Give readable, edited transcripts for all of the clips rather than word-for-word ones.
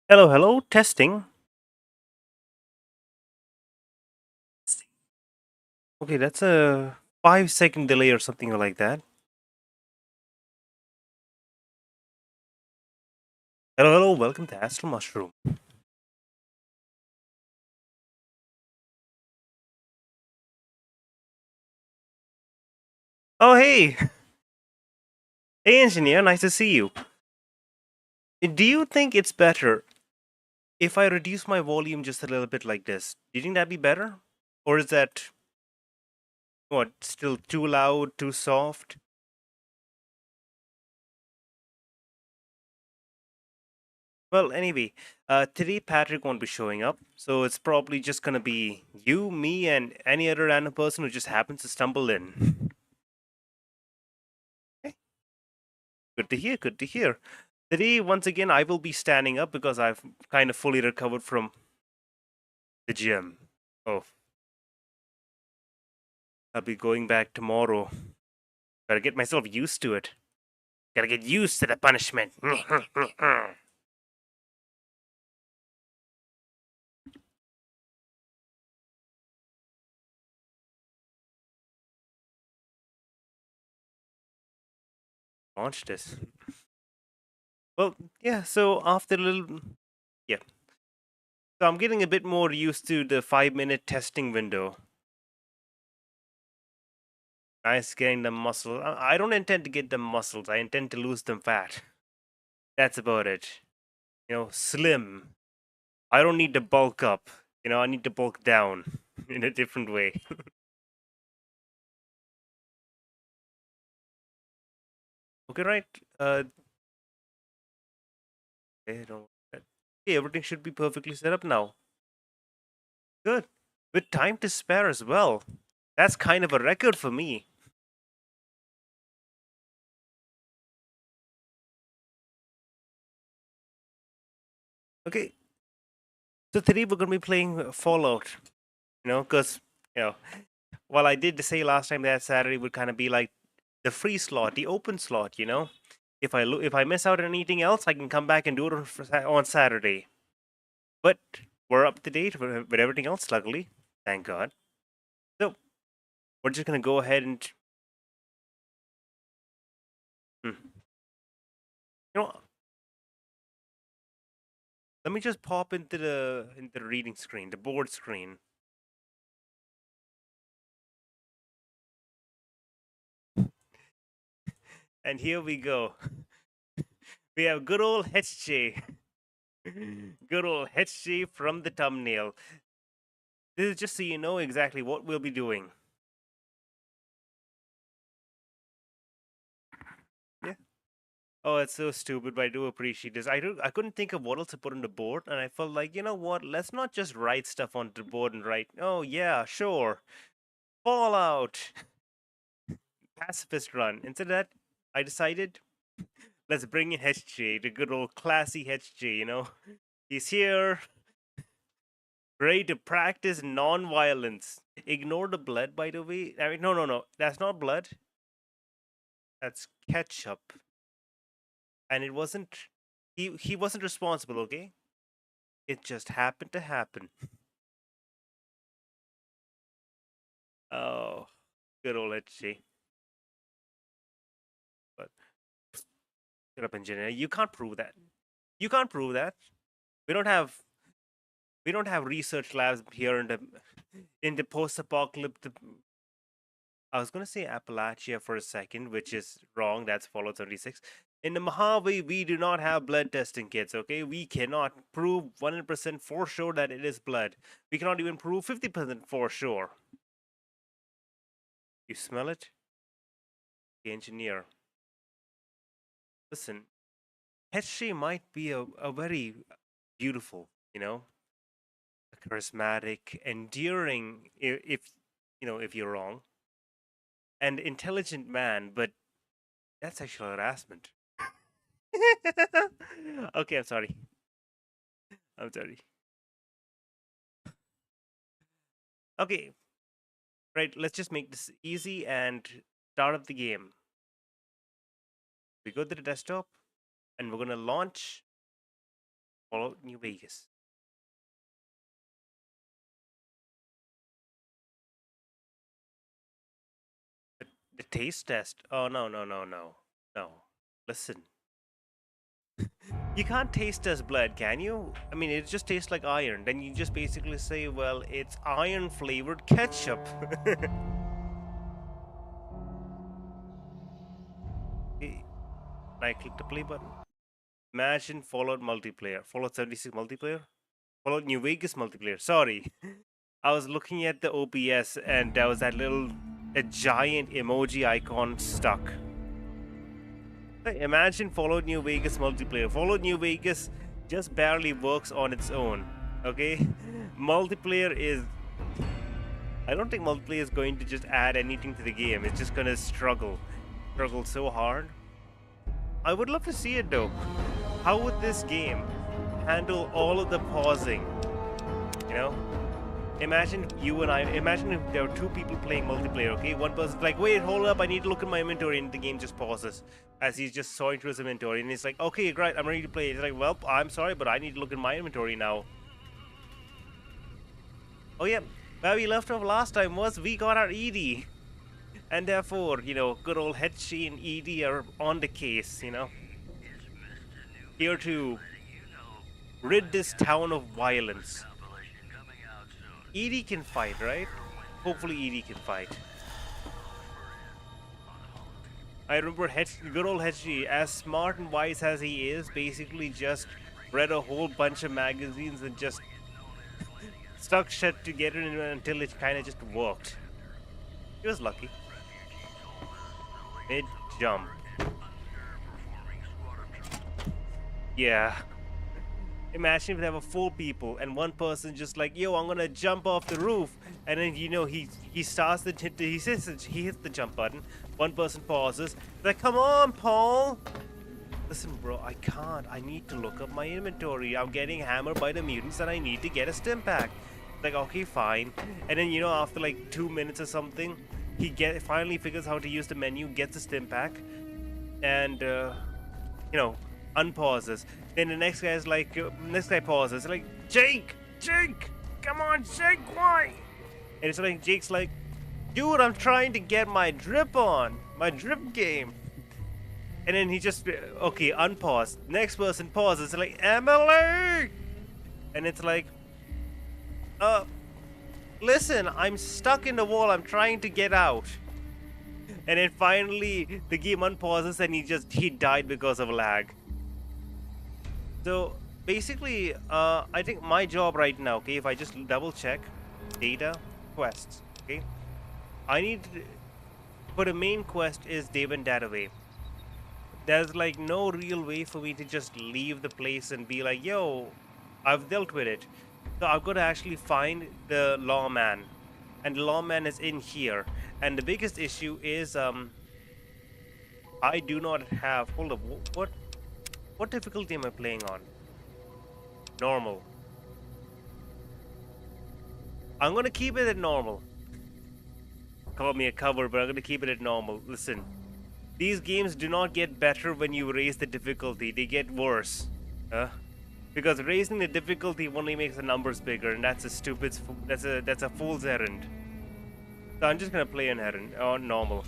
Hello, hello, testing. Okay, that's a 5 second delay or something like that. Hello, hello, welcome to Astral Mushroom. Oh, hey, hey, engineer, nice to see you. Do you think it's better if I reduce my volume just a little bit like this? Do you think that'd be better? Or is that, what, still too loud, too soft? Well, anyway, today Patrick won't be showing up, so it's probably just gonna be you, me, and any other random person who just happens to stumble in. Good to hear. Good to hear. Today, once again, I will be standing up because I've kind of fully recovered from the gym. Oh, I'll be going back tomorrow. Gotta get myself used to it. Gotta get used to the punishment. Launch this. Well, yeah, so after a little. Yeah. So I'm getting a bit more used to the 5 minute testing window. Nice getting the muscle. I don't intend to get the muscles, I intend to lose them fat. That's about it. Slim. I don't need to bulk up. I need to bulk down in a different way. Okay, right. Okay, don't. Okay, everything should be perfectly set up now. Good. With time to spare as well. That's kind of a record for me. Okay, so today we're gonna be playing Fallout. Because you know, while I did say last time that Saturday would kind of be like the free slot, the open slot. If I miss out on anything else, I can come back and do it on Saturday. But we're up to date with everything else, luckily. Thank God. So we're just gonna go ahead and you know let me just pop into the reading screen, the board screen. And here we go. We have good old HJ. Good old HJ from the thumbnail. This is just so you know exactly what we'll be doing. Yeah. Oh, it's so stupid, but I do appreciate this. I couldn't think of what else to put on the board, and I felt like, you know what? Let's not just write stuff on the board and write, oh yeah, sure. Fallout. Pacifist run. Instead of that, I decided let's bring in HJ, the good old classy HJ. He's here, ready to practice non-violence. Ignore the blood, by the way. I mean, no, no, no. That's not blood. That's ketchup. And it wasn't. He wasn't responsible. Okay, it just happened to happen. Oh, good old HJ. But shut up, engineer. You can't prove that. You can't prove that. We don't have. We don't have research labs here in the post-apocalyptic. I was going to say Appalachia for a second, which is wrong. That's Fallout 36. In the Mojave, we do not have blood testing kits, okay? We cannot prove 100% for sure that it is blood. We cannot even prove 50% for sure. You smell it? The engineer. Listen, Hetche might be a very beautiful, charismatic, endearing, if you're wrong, and intelligent man, but that's sexual harassment. Okay, I'm sorry. I'm sorry. Okay, right. Let's just make this easy and start up the game. We go to the desktop and we're gonna launch Fallout New Vegas. The taste test. Oh no no no no no. Listen, you can't taste test blood, can you? I mean, it just tastes like iron. Then you just basically say, well, it's iron flavored ketchup. I click the play button. Imagine Fallout multiplayer. Fallout 76 multiplayer? Fallout New Vegas multiplayer. Sorry. I was looking at the OBS and there was that a giant emoji icon stuck. Imagine Fallout New Vegas multiplayer. Fallout New Vegas just barely works on its own. Okay? Multiplayer is. I don't think multiplayer is going to just add anything to the game. It's just gonna struggle. Struggle so hard. I would love to see it though. How would this game handle all of the pausing? You know? Imagine you and I. Imagine if there were two people playing multiplayer, okay? One person's like, wait, hold up, I need to look at my inventory, and the game just pauses as he's just sorting through his inventory. And he's like, okay, great, I'm ready to play. He's like, well, I'm sorry, but I need to look at my inventory now. Oh, yeah, where we left off last time was we got our ED. And therefore, good old Hetchi and ED are on the case, here to rid this town of violence. ED can fight, right? Hopefully ED can fight. I remember good old Hetchi, as smart and wise as he is, basically just read a whole bunch of magazines and just stuck shit together until it kind of just worked. He was lucky. Mid-jump. Yeah. Imagine if there were 4 people and one person just like, yo, I'm gonna jump off the roof, and then he starts he hits the jump button. One person pauses. Like, come on, Paul. Listen, bro, I can't. I need to look up my inventory. I'm getting hammered by the mutants, and I need to get a stim pack. Like, okay, fine. And then after like 2 minutes or something, he finally figures out how to use the menu, gets a stim pack, and unpauses. Then the next guy pauses, like, Jake, come on, Jake, why? And it's like, Jake's like, dude, I'm trying to get my drip on, my drip game. And then he just, okay, unpause. Next person pauses, like, Emily! And it's like, listen, I'm stuck in the wall, I'm trying to get out. And then finally, the game unpauses and he died because of lag. So basically, I think my job right now, okay, if I just double check data quests, okay, I need to, for the main quest is David Dataway. There's like no real way for me to just leave the place and be like, yo, I've dealt with it. So I've got to actually find the lawman, and the lawman is in here. And the biggest issue is I do not have. Hold up, what difficulty am I playing on? Normal. I'm gonna keep it at normal. Call me a cover, but I'm gonna keep it at normal. Listen, these games do not get better when you raise the difficulty. They get worse. Because raising the difficulty only makes the numbers bigger, and that's that's a fool's errand. So I'm just gonna play on normal.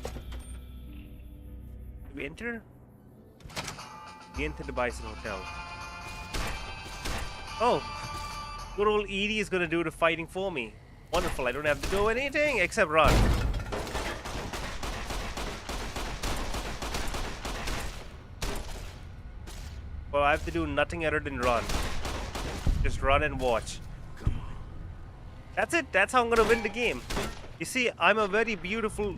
Did we enter? We entered the Bison Hotel. Oh, good old Edie is gonna do the fighting for me. Wonderful, I don't have to do anything except run. Well, I have to do nothing other than run. Just run and watch. That's it, that's how I'm gonna win the game. You see, I'm a very beautiful...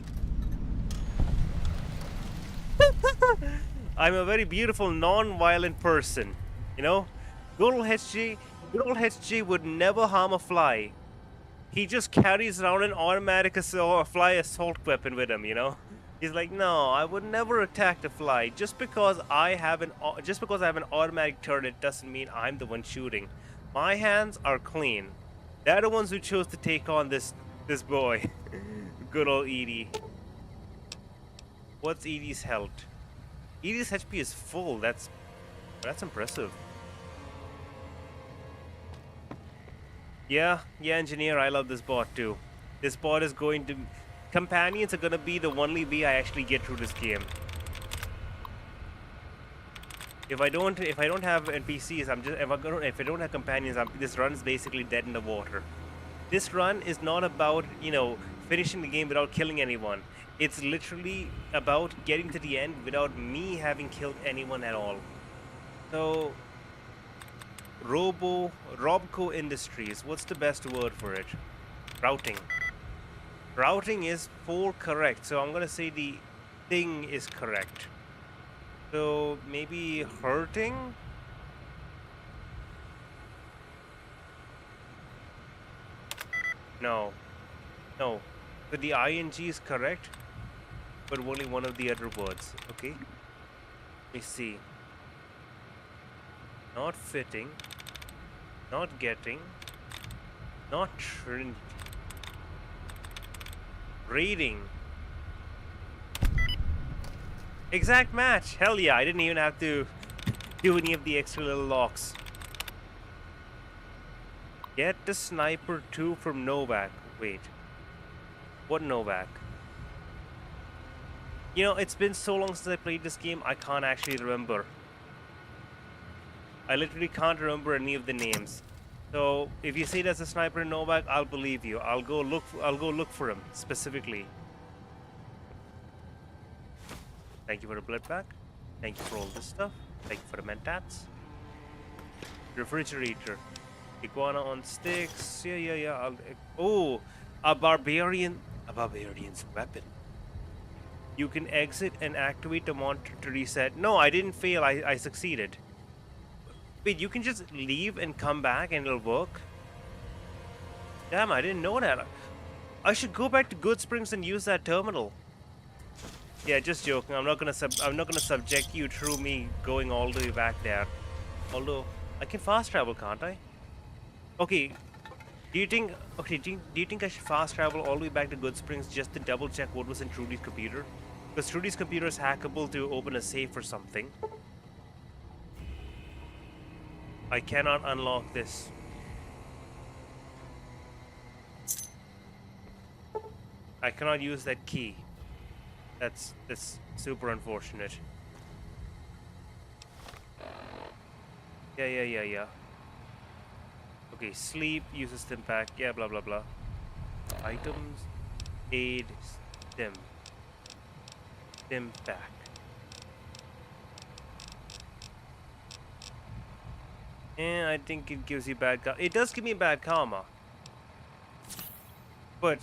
I'm a very beautiful, non-violent person. Good old HG would never harm a fly. He just carries around an automatic fly assault weapon with him, He's like, no, I would never attack the fly. Just because I have an automatic turret doesn't mean I'm the one shooting. My hands are clean. They're the ones who chose to take on this boy. Good old Edie. What's Edie's health? Edie's HP is full. That's impressive. Yeah, engineer, I love this bot too. This bot is going to... Companions are gonna be the only way I actually get through this game. If I don't have NPCs, if I don't have companions, this run is basically dead in the water. This run is not about, finishing the game without killing anyone. It's literally about getting to the end without me having killed anyone at all. So, Robco Industries, what's the best word for it? Routing. Routing is 4 correct, so I'm gonna say the thing is correct. So, maybe hurting? No. No. So the ing is correct, but only one of the other words. Okay. Let me see. Not fitting. Not getting. Not trinity. Rating. Exact match. Hell yeah, I didn't even have to do any of the extra little locks. Get the sniper 2 from Novak. Wait. What Novak? It's been so long since I played this game, I can't actually remember. I literally can't remember any of the names. So if you say there's a sniper in Novak, I'll believe you. I'll go look for him specifically. Thank you for the blood pack. Thank you for all this stuff. Thank you for the mentats. Refrigerator. Iguana on sticks. Yeah. A barbarian's weapon. You can exit and activate the monitor to reset. No, I didn't fail. I succeeded. Wait, you can just leave and come back and it'll work? Damn, I didn't know that. I should go back to Good Springs and use that terminal. Yeah, just joking. I'm not gonna subject you through me going all the way back there. Although I can fast travel, can't I? Okay. Do you think I should fast travel all the way back to Good Springs just to double check what was in Trudy's computer? Because Trudy's computer is hackable to open a safe or something. I cannot unlock this. I cannot use that key. That's super unfortunate. Yeah. Okay, sleep, uses stim pack, yeah, blah blah blah. Items, aid, stim pack. And I think it gives you bad karma. It does give me bad karma. But,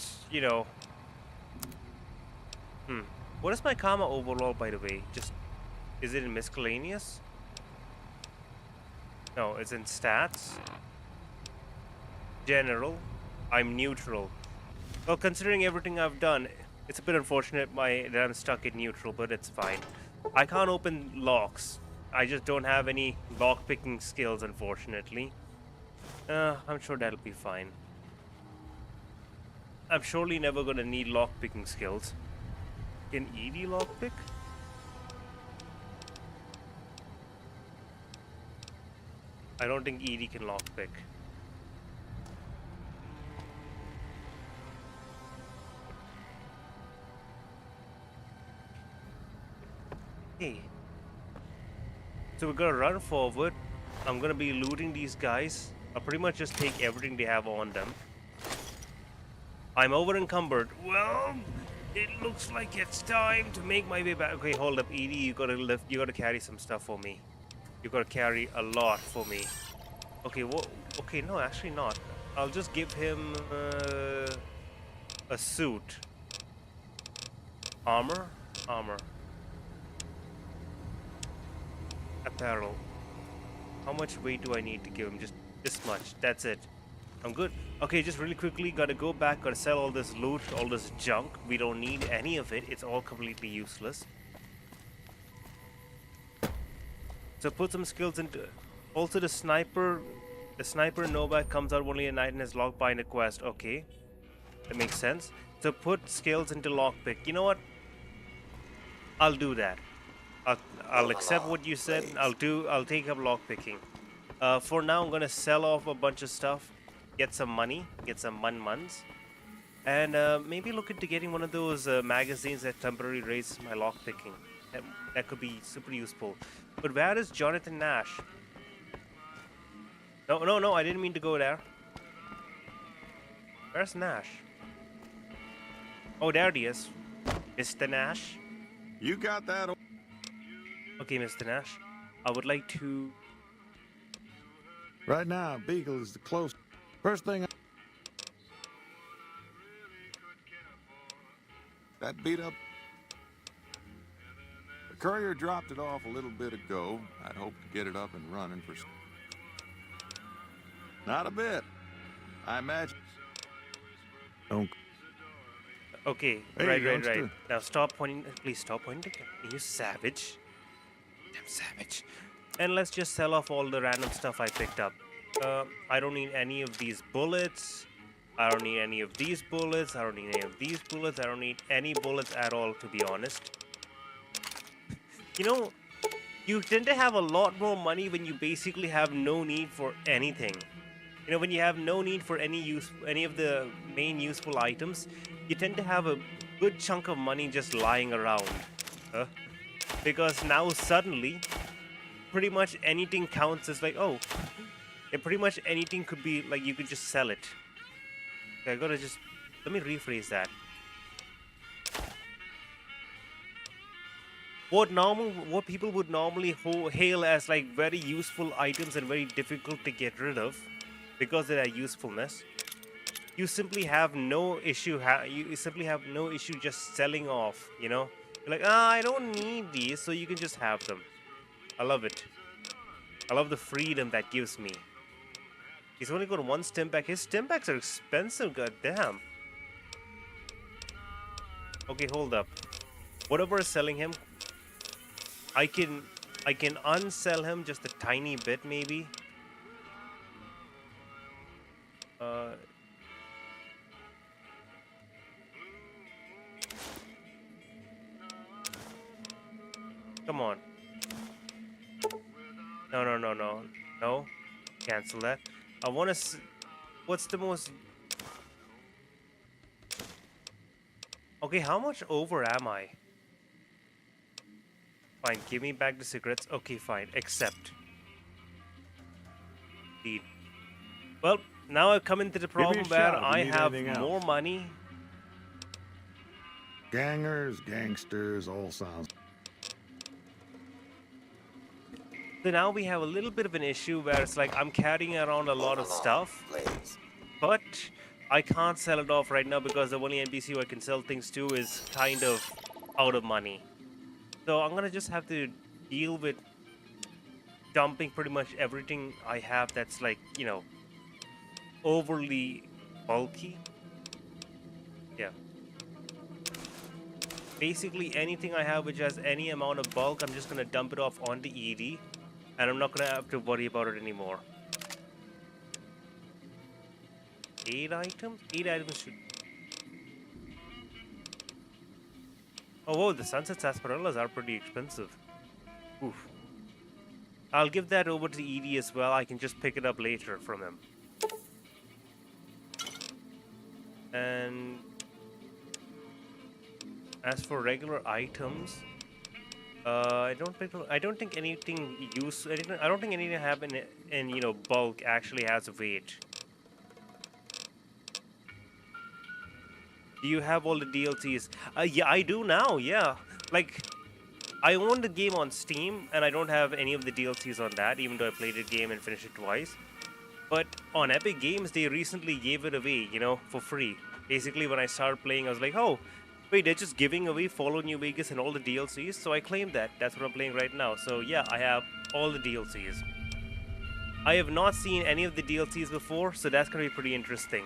What is my karma overall, by the way? Is it in miscellaneous? No, it's in stats. General. I'm neutral. Well, considering everything I've done, it's a bit unfortunate that I'm stuck in neutral, but it's fine. I can't open locks. I just don't have any lock-picking skills, unfortunately. I'm sure that'll be fine. I'm surely never gonna need lock-picking skills. Can ED lockpick? I don't think ED can lockpick. Hey. So we're gonna run forward. I'm gonna be looting these guys. I'll pretty much just take everything they have on them. I'm over encumbered. Well, it looks like it's time to make my way back. Okay, hold up, Edie. You gotta carry some stuff for me. You gotta carry a lot for me. Okay, okay, no, actually not. I'll just give him a suit. Armor. Apparel. How much weight do I need to give him? Just this much. That's it. I'm good. Okay, just really quickly, gotta go back, gotta sell all this loot, all this junk. We don't need any of it. It's all completely useless. So put some skills into... Also, the sniper Novak comes out only at night and is locked behind a quest. Okay. That makes sense. So put skills into lockpick. You know what? I'll do that. I'll accept what you said. I'll take up lockpicking. For now, I'm gonna sell off a bunch of stuff. get some money, get some muns, and maybe look into getting one of those magazines that temporarily raises my lockpicking. That could be super useful. But where is Jonathan Nash? No, no, no, I didn't mean to go there. Where's Nash? Oh, there he is. Mr. Nash. You got that? Okay, Mr. Nash. I would like to... Right now, Beagle is the close. First thing that beat up. The courier dropped it off a little bit ago. I'd hoped to get it up and running for... Not a bit. I imagine... Don't... Okay, Hey, right. youngster. Now stop pointing... Please stop pointing. You savage. Damn savage. And let's just sell off all the random stuff I picked up. I don't need any of these bullets. I don't need any of these bullets. I don't need any of these bullets. I don't need any bullets at all, to be honest. You know, you tend to have a lot more money when you basically have no need for anything. You know, when you have no need for any of the main useful items, you tend to have a good chunk of money just lying around. Because now suddenly, pretty much anything counts as like, oh, pretty much anything could be like you could just sell it. Okay, I gotta just, let me rephrase that. What people would normally hail as like very useful items and very difficult to get rid of because of their usefulness, you simply have no issue. You simply have no issue just selling off. You know, you're like, I don't need these, so you can just have them. I love it. I love the freedom that gives me. He's only got one stim pack. His stim packs are expensive. Goddamn. Okay, hold up. Whatever is selling him, I can unsell him just a tiny bit, maybe. Come on. No. Cancel that. I want to. What's the most? Okay, how much over am I? Fine, give me back the cigarettes. Okay, fine. Accept. Indeed. Well, now I've come into the problem where I have more money. Gangers, gangsters, all sounds. So now we have a little bit of an issue where it's like I'm carrying around a lot of stuff, but I can't sell it off right now because the only NPC who I can sell things to is kind of out of money. So I'm gonna just have to deal with dumping pretty much everything I have that's like, you know, overly bulky. Yeah. Basically anything I have which has any amount of bulk, I'm just gonna dump it off onto ED. And I'm not gonna have to worry about it anymore. 8 items? 8 items should... Oh, whoa, the Sunset Sarsaparillas are pretty expensive. Oof. I'll give that over to ED as well. I can just pick it up later from him. And... as for regular items... I don't think anything I don't think anything I have in you know bulk actually has weight. Do you have all the DLCs? Yeah, I do now. Yeah, like I own the game on Steam and I don't have any of the DLCs on that, even though I played the game and finished it twice. But on Epic Games, they recently gave it away, you know, for free. Basically, when I started playing, I was like, oh. Wait, they're just giving away Fallout New Vegas and all the DLCs, so I claimed that. That's what I'm playing right now. So yeah, I have all the DLCs. I have not seen any of the DLCs before, so that's gonna be pretty interesting.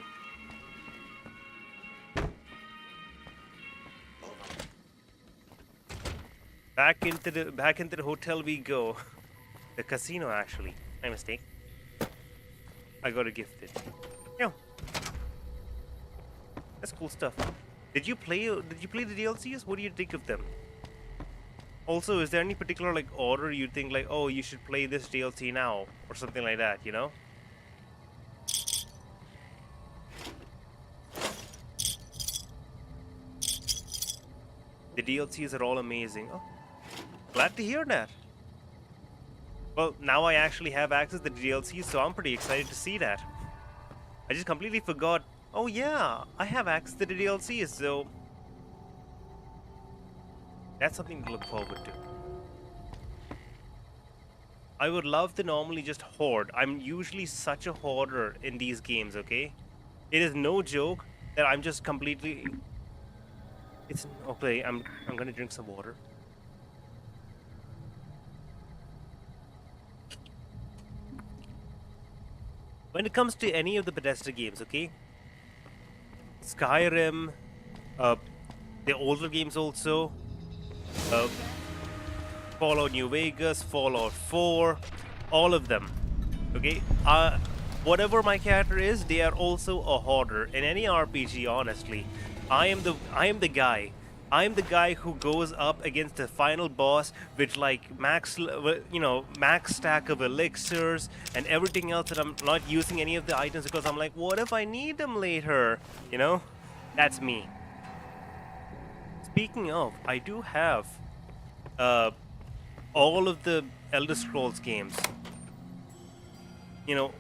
Back into the hotel we go. The casino, actually. My mistake. I got a gift it. Yeah. That's cool stuff. Did you play the DLCs? What do you think of them? Also, is there any particular like order you think like, oh, you should play this DLC now or something like that, you know? The DLCs are all amazing. Oh, glad to hear that. Well, now I actually have access to the DLCs, so I'm pretty excited to see that. I just completely forgot. Oh yeah, I have access to the DLCs, so that's something to look forward to. I would love to normally just hoard. I'm usually such a hoarder in these games, okay? It is no joke that I'm just completely... It's okay, I'm gonna drink some water. When it comes to any of the Bethesda games, okay? Skyrim, the older games also, uh, Fallout New Vegas, Fallout 4, all of them. Okay, whatever my character is, they are also a hoarder. In any RPG, honestly, I am the guy. I am the guy who goes up against the final boss with like max stack of elixirs and everything else, that I'm not using any of the items because I'm like, what if I need them later? You know, that's me. Speaking of, I do have all of the Elder Scrolls games. You know,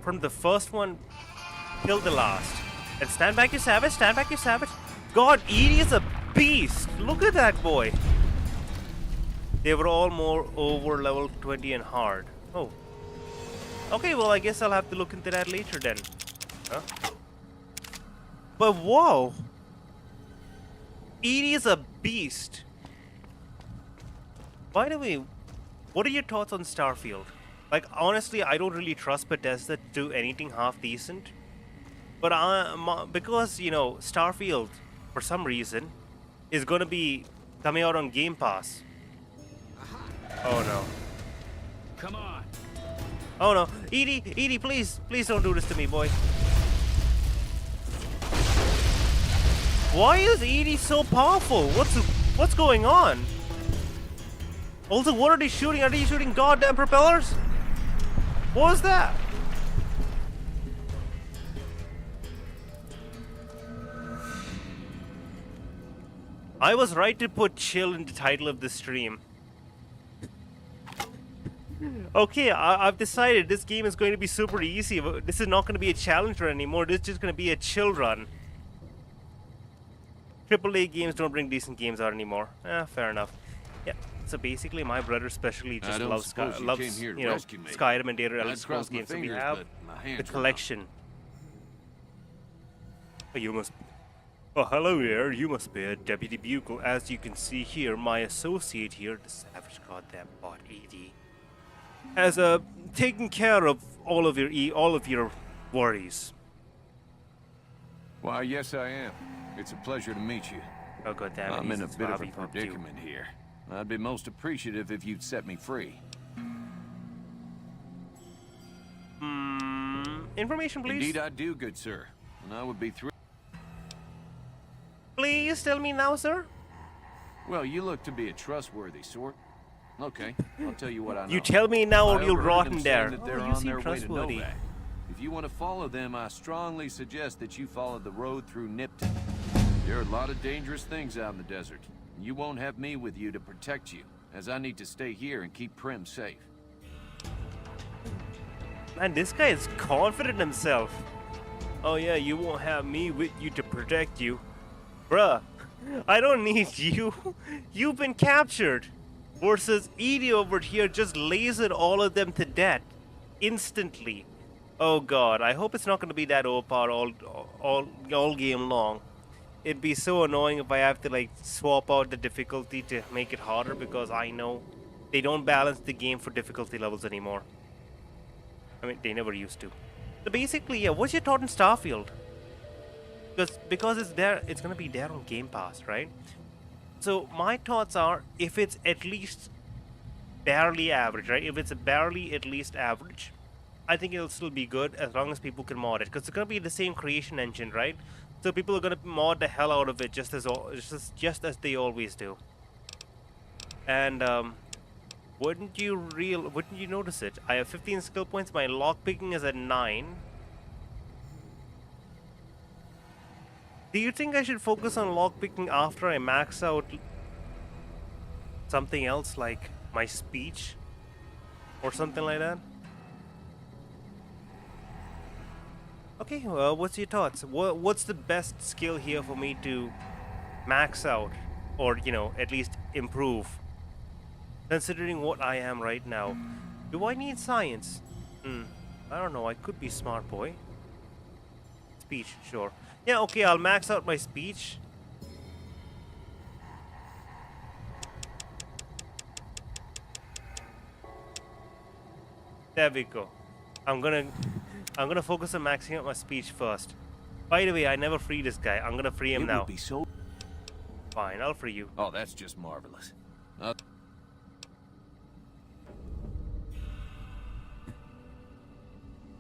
from the first one till the last. And stand back, you savage! Stand back, you savage! God, Edie is a beast! Look at that boy! They were all more over level 20 and hard. Oh. Okay, well, I guess I'll have to look into that later then. Huh? But whoa! Edie is a beast! By the way, what are your thoughts on Starfield? Like, honestly, I don't really trust Bethesda to do anything half decent. But because, you know, Starfield, for some reason, is going to be coming out on Game Pass. Oh no. Come on. Oh no. Edie, please don't do this to me, boy. Why is Edie so powerful? What's going on? Also, what are they shooting? Are they shooting goddamn propellers? What was that? I was right to put chill in the title of the stream. Okay, I've decided this game is going to be super easy. This is not going to be a challenger anymore. This is just going to be a chill run. AAA games don't bring decent games out anymore. Fair enough. Yeah. So basically, my brother especially just loves Skyrim and Data Elder Scrolls games. So we have the collection. You must. Oh, hello there. You must be a Deputy Bugle. As you can see here, my associate here, the savage goddamn bot AD, has taken care of all of your worries. Why, yes, I am. It's a pleasure to meet you. Oh goddamn! I'm in a bit of a predicament here. I'd be most appreciative if you'd set me free. Information, please. Indeed, I do, good sir. And I would be thrilled. Please tell me now, sir. Well, you look to be a trustworthy sort. Okay, I'll tell you what I know. You tell me now or you'll rot in there. You seem trustworthy. If you want to follow them, I strongly suggest that you follow the road through Nipton. There are a lot of dangerous things out in the desert. You won't have me with you to protect you, as I need to stay here and keep Prim safe. Man, this guy is confident in himself. Oh yeah, you won't have me with you to protect you. Bruh, I don't need you. You've been captured. Versus Edie over here just lasered all of them to death. Instantly. Oh god, I hope it's not going to be that overpowered all game long. It'd be so annoying if I have to like swap out the difficulty to make it harder, because I know they don't balance the game for difficulty levels anymore. I mean, they never used to. So basically, yeah, what's your thought on Starfield? Because it's there, it's gonna be there on Game Pass, right? So my thoughts are, if it's at least barely average, right? If it's barely at least average, I think it'll still be good as long as people can mod it, because it's gonna be the same creation engine, right? So people are gonna mod the hell out of it just as they always do. And wouldn't you notice it? I have 15 skill points. My lockpicking is at 9. Do you think I should focus on lockpicking after I max out something else like my speech or something like that? Okay, well, what's your thoughts? What's the best skill here for me to max out or, at least improve, considering what I am right now? Do I need science? I don't know. I could be smart boy. Speech, sure. Yeah, okay, I'll max out my speech. There we go. I'm gonna focus on maxing out my speech first. By the way, I never free this guy. I'm gonna free him It now. would be so... Fine, I'll free you. Oh, that's just marvelous.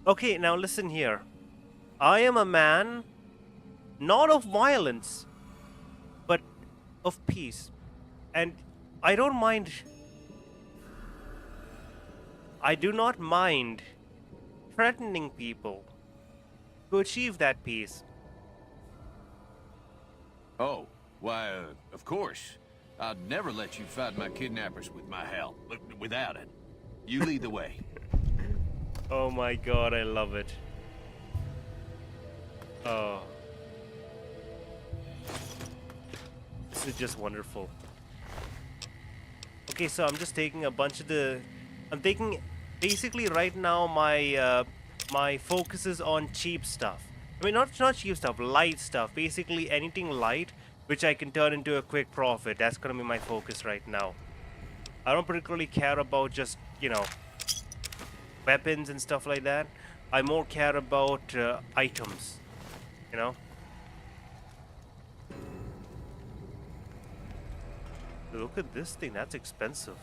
Okay, now listen here. I am a man, not of violence, but of peace. And I don't mind. I do not mind threatening people to achieve that peace. Oh, why, of course. I'd never let you fight my kidnappers with my help. Without it. You lead the way. Oh my god, I love it. Oh. This is just wonderful. Okay, so I'm just taking a bunch of the... I'm taking... Basically, right now, my focus is on cheap stuff. I mean, not cheap stuff, light stuff. Basically, anything light, which I can turn into a quick profit. That's gonna be my focus right now. I don't particularly care about just, weapons and stuff like that. I more care about items, Look at this thing, that's expensive.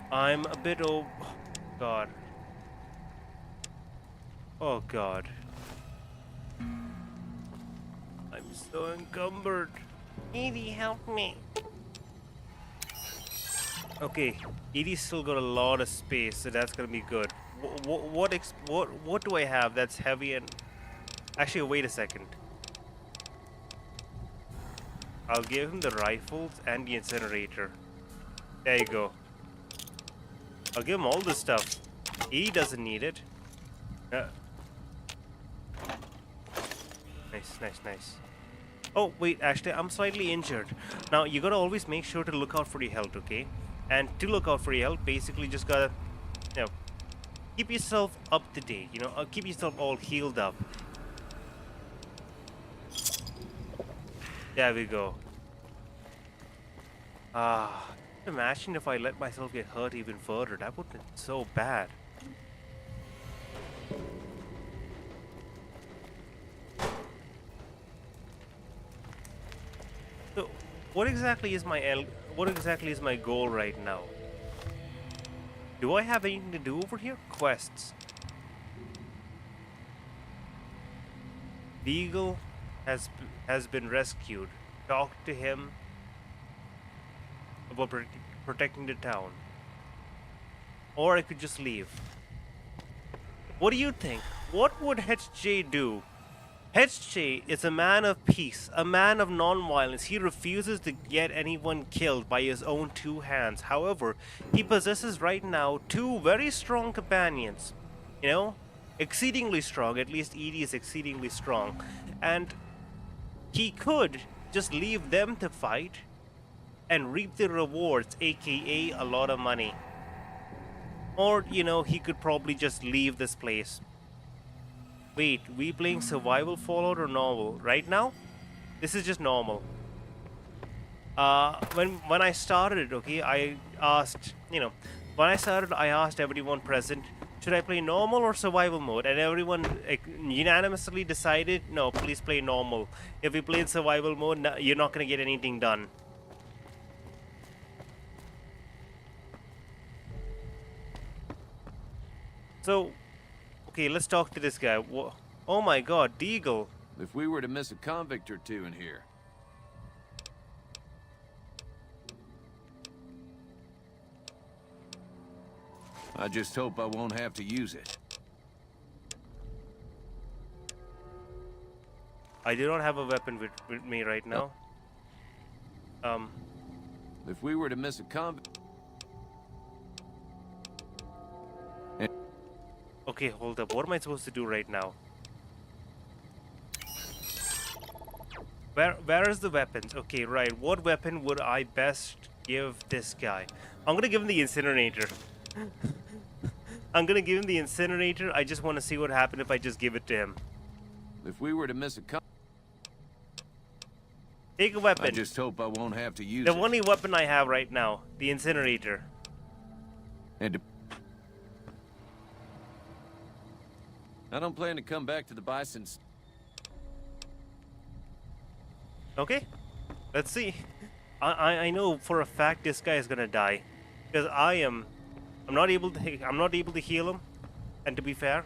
I'm a bit oh god. Oh god. I'm so encumbered. Edie, help me. Okay, Edie's still got a lot of space, so that's gonna be good. What do I have that's heavy and... Actually, wait a second. I'll give him the rifles and the incinerator. There you go. I'll give him all this stuff. He doesn't need it. Nice. Oh, wait, actually, I'm slightly injured. Now, you gotta always make sure to look out for your health, okay? And to look out for your health, basically just gotta, keep yourself up to date, keep yourself all healed up. There we go. Imagine if I let myself get hurt even further. That would be so bad. So, what exactly is my goal right now? Do I have anything to do over here? Quests. Beagle has been rescued. Talk to him about protecting the town. Or I could just leave. What do you think? What would HJ do? HJ is a man of peace, a man of non-violence. He refuses to get anyone killed by his own two hands. However, he possesses right now two very strong companions. Exceedingly strong. At least Edie is exceedingly strong. And he could just leave them to fight and reap the rewards, aka a lot of money. Or, he could probably just leave this place. Wait, we playing survival Fallout or normal? Right now? This is just normal. When I started, okay, I asked, I asked everyone present, should I play normal or survival mode? And everyone unanimously decided, no, please play normal. If we play in survival mode, you're not going to get anything done. So, okay, let's talk to this guy. Oh my god, Deagle. If we were to miss a convict or two in here. I just hope I won't have to use it. I do not have a weapon with me right now. If we were to miss a combat... Okay, hold up. What am I supposed to do right now? Where is the weapons? Okay, right. What weapon would I best give this guy? I'm gonna give him the incinerator. I'm gonna give him the incinerator. I just want to see what happens if I just give it to him. If we were to miss a Take a weapon. I just hope I won't have to use the it. only weapon I have right now, the incinerator. And I don't plan to come back to the Bisons. Okay, let's see. I know for a fact this guy is gonna die because I'm not able to heal him, and to be fair,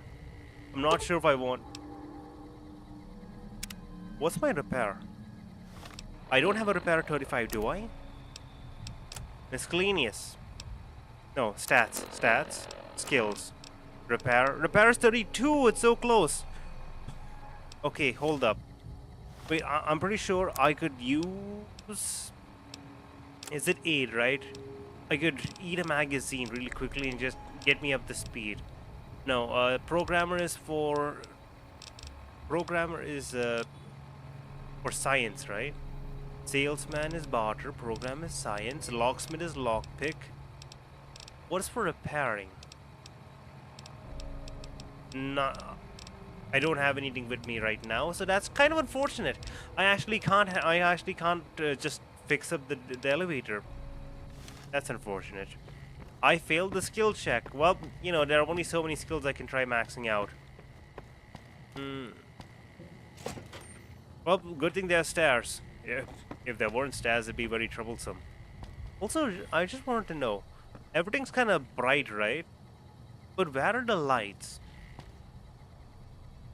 I'm not sure if I want. What's my repair? I don't have a repair 35, do I? Miscellaneous. No, stats, skills. Repair is 32, it's so close. Okay, hold up. Wait, I'm pretty sure I could use... Is it aid, right? I could eat a magazine really quickly and just get me up to speed. No, programmer is for science, right? Salesman is barter, program is science, locksmith is lockpick. What's for repairing? No, I don't have anything with me right now, so that's kind of unfortunate. I actually can't just fix up the elevator. That's unfortunate. I failed the skill check. Well, you know, there are only so many skills I can try maxing out. Well, good thing there are stairs. Yeah, if there weren't stairs, it'd be very troublesome. Also, I just wanted to know, everything's kind of bright, right? But where are the lights?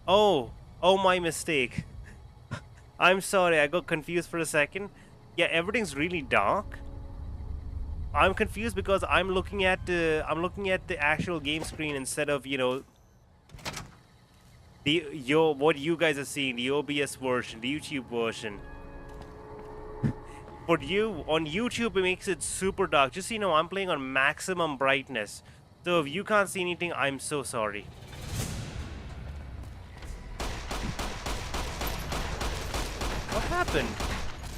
Oh, my mistake. I'm sorry, I got confused for a second. Yeah, everything's really dark. I'm confused because I'm looking at the actual game screen instead of, you know, what you guys are seeing, the OBS version, the YouTube version. For you on YouTube, it makes it super dark. Just so you know, I'm playing on maximum brightness. So if you can't see anything, I'm so sorry. What happened?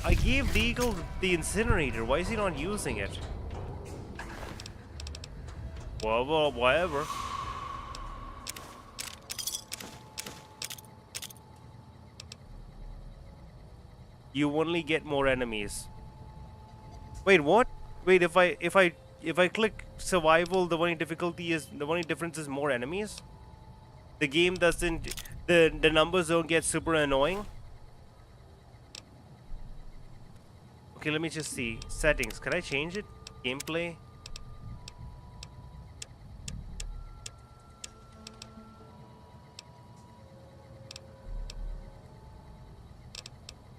I gave the eagle the incinerator. Why is he not using it? Well, whatever. You only get more enemies. Wait, what? Wait, if I click survival, the only difference is more enemies? The game doesn't, the numbers don't get super annoying? Okay, let me just see. Settings, can I change it? Gameplay?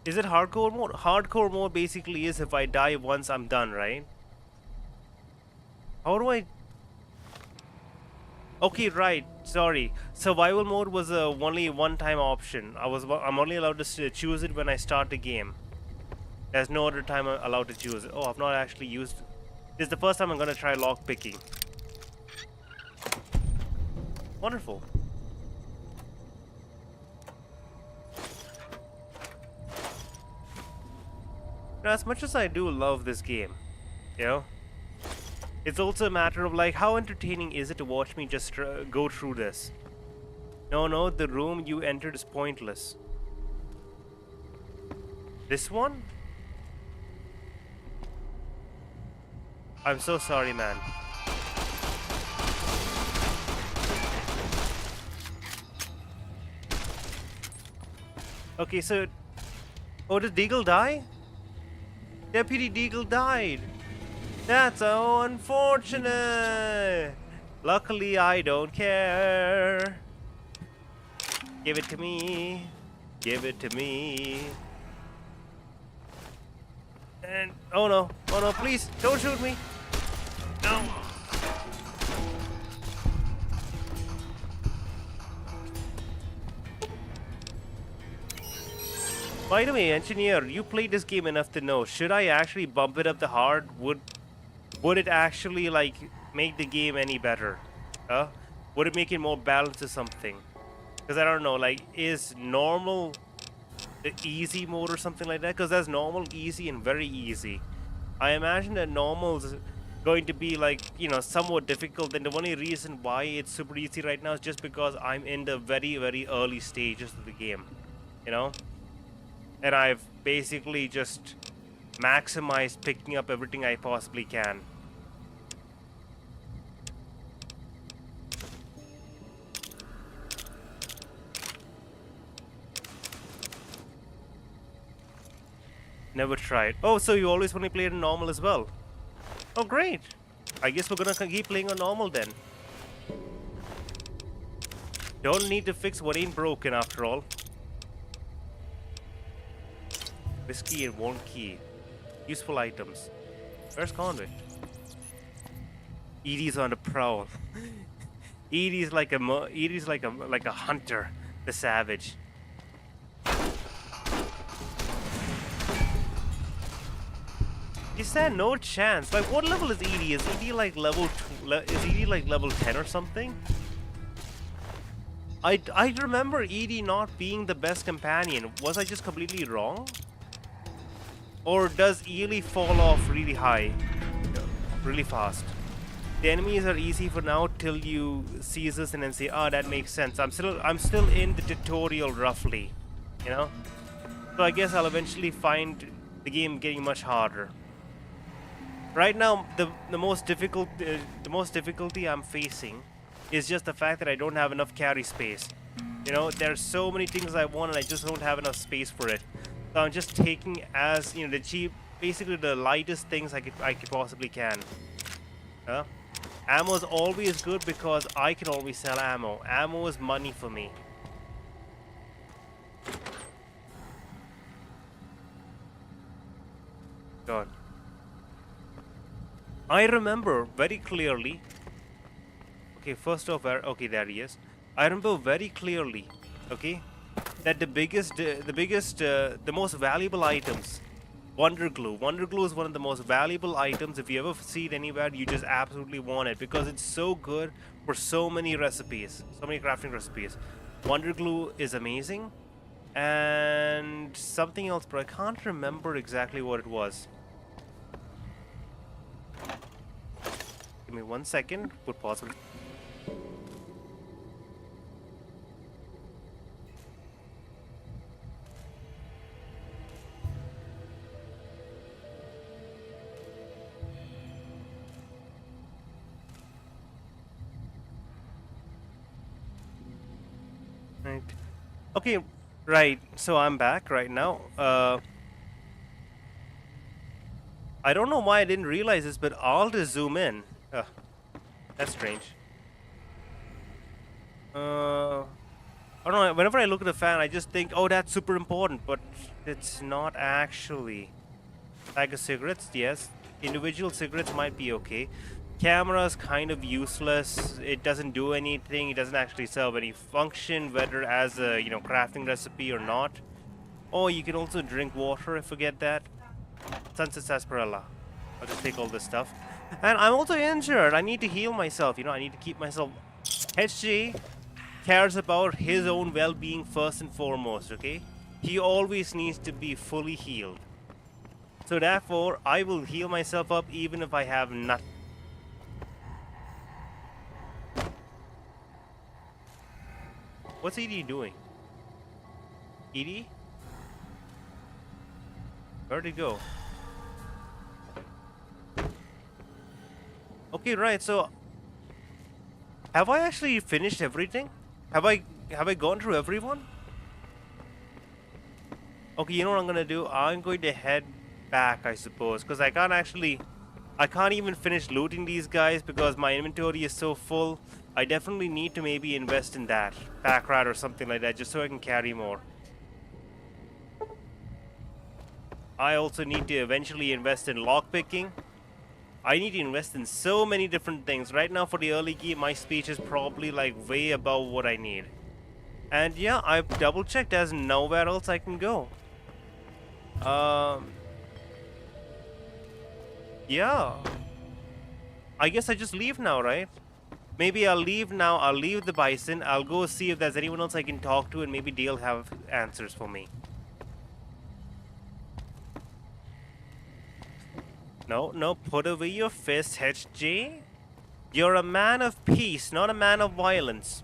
Is it hardcore mode? Hardcore mode basically is if I die once, I'm done, right? How do I... Okay, right. Sorry. Survival mode was only a one-time option. I'm only allowed to choose it when I start the game. There's no other time I'm allowed to choose it. Oh, I've not actually used... This is the first time I'm gonna try lock picking. Wonderful. Now, as much as I do love this game, you know, it's also a matter of like, how entertaining is it to watch me just go through this? No, the room you entered is pointless. This one? I'm so sorry, man. Okay, so... Oh, did Deagle die? Deputy Deagle died. That's so unfortunate. Luckily, I don't care. Give it to me. Give it to me. And oh no, please don't shoot me. No. By the way, engineer, you played this game enough to know, should I actually bump it up the hard? Would it actually like make the game any better? Would it make it more balanced or something? Because I don't know, like, is normal the easy mode or something like that? Because there's normal, easy, and very easy. I imagine that normal's going to be like, somewhat difficult, and the only reason why it's super easy right now is just because I'm in the very, very early stages of the game, you know? And I've basically just maximized picking up everything I possibly can. Never tried. Oh, so you always only played on normal as well? Oh, great. I guess we're gonna keep playing on normal then. Don't need to fix what ain't broken after all. Whiskey and one key. Useful items. Where's Convict? Edie's on the prowl. Edie's like a hunter, the savage. You said no chance. Like, what level is Edie? Is Edie like level 10 or something? I remember Edie not being the best companion. Was I just completely wrong? Or does Ely fall off really high, really fast? The enemies are easy for now till you see this and then say, "Ah, that makes sense." I'm still in the tutorial roughly, you know. So I guess I'll eventually find the game getting much harder. Right now, the most difficulty I'm facing is just the fact that I don't have enough carry space. You know, there's so many things I want and I just don't have enough space for it. So I'm just taking as, the cheap, basically the lightest things I could possibly can. Ammo is always good because I can always sell ammo. Ammo is money for me. God. I remember very clearly. Okay, first off, okay, there he is. I remember very clearly, okay, that the most valuable items, Wonder Glue. Wonder Glue is one of the most valuable items. If you ever see it anywhere, you just absolutely want it because it's so good for so many recipes, so many crafting recipes. Wonder Glue is amazing, and something else, but I can't remember exactly what it was. Give me 1 second. Put pause. Right. Okay. Right. So I'm back right now. I don't know why I didn't realize this, but Alt is zoom in. That's strange. I don't know. Whenever I look at the fan, I just think, oh, that's super important, but it's not actually. Pack of cigarettes, yes. Individual cigarettes might be okay. Camera's kind of useless. It doesn't do anything. It doesn't actually serve any function, whether as a crafting recipe or not. Oh, you can also drink water. I forget that. Sunset sarsaparilla. I'll just take all this stuff. And I'm also injured. I need to heal myself. I need to keep myself. HJ cares about his own well-being first and foremost, okay? He always needs to be fully healed. So therefore, I will heal myself up even if I have nothing. What's Edie doing? Edie? Where'd he go? Okay, right, so have I actually finished everything? Have I gone through everyone? Okay, you know what I'm gonna do? I'm going to head back, I suppose, because I can't even finish looting these guys because my inventory is so full. I definitely need to maybe invest in that pack rat or something like that just so I can carry more. I also need to eventually invest in lockpicking. I need to invest in so many different things. Right now for the early game, my speech is probably like way above what I need. And yeah, I've double checked, there's nowhere else I can go. Um, yeah. I guess I just leave now, right? Maybe I'll leave now. I'll leave the bison. I'll go see if there's anyone else I can talk to, and maybe they'll have answers for me. No, no, put away your fist, HG. You're a man of peace, not a man of violence.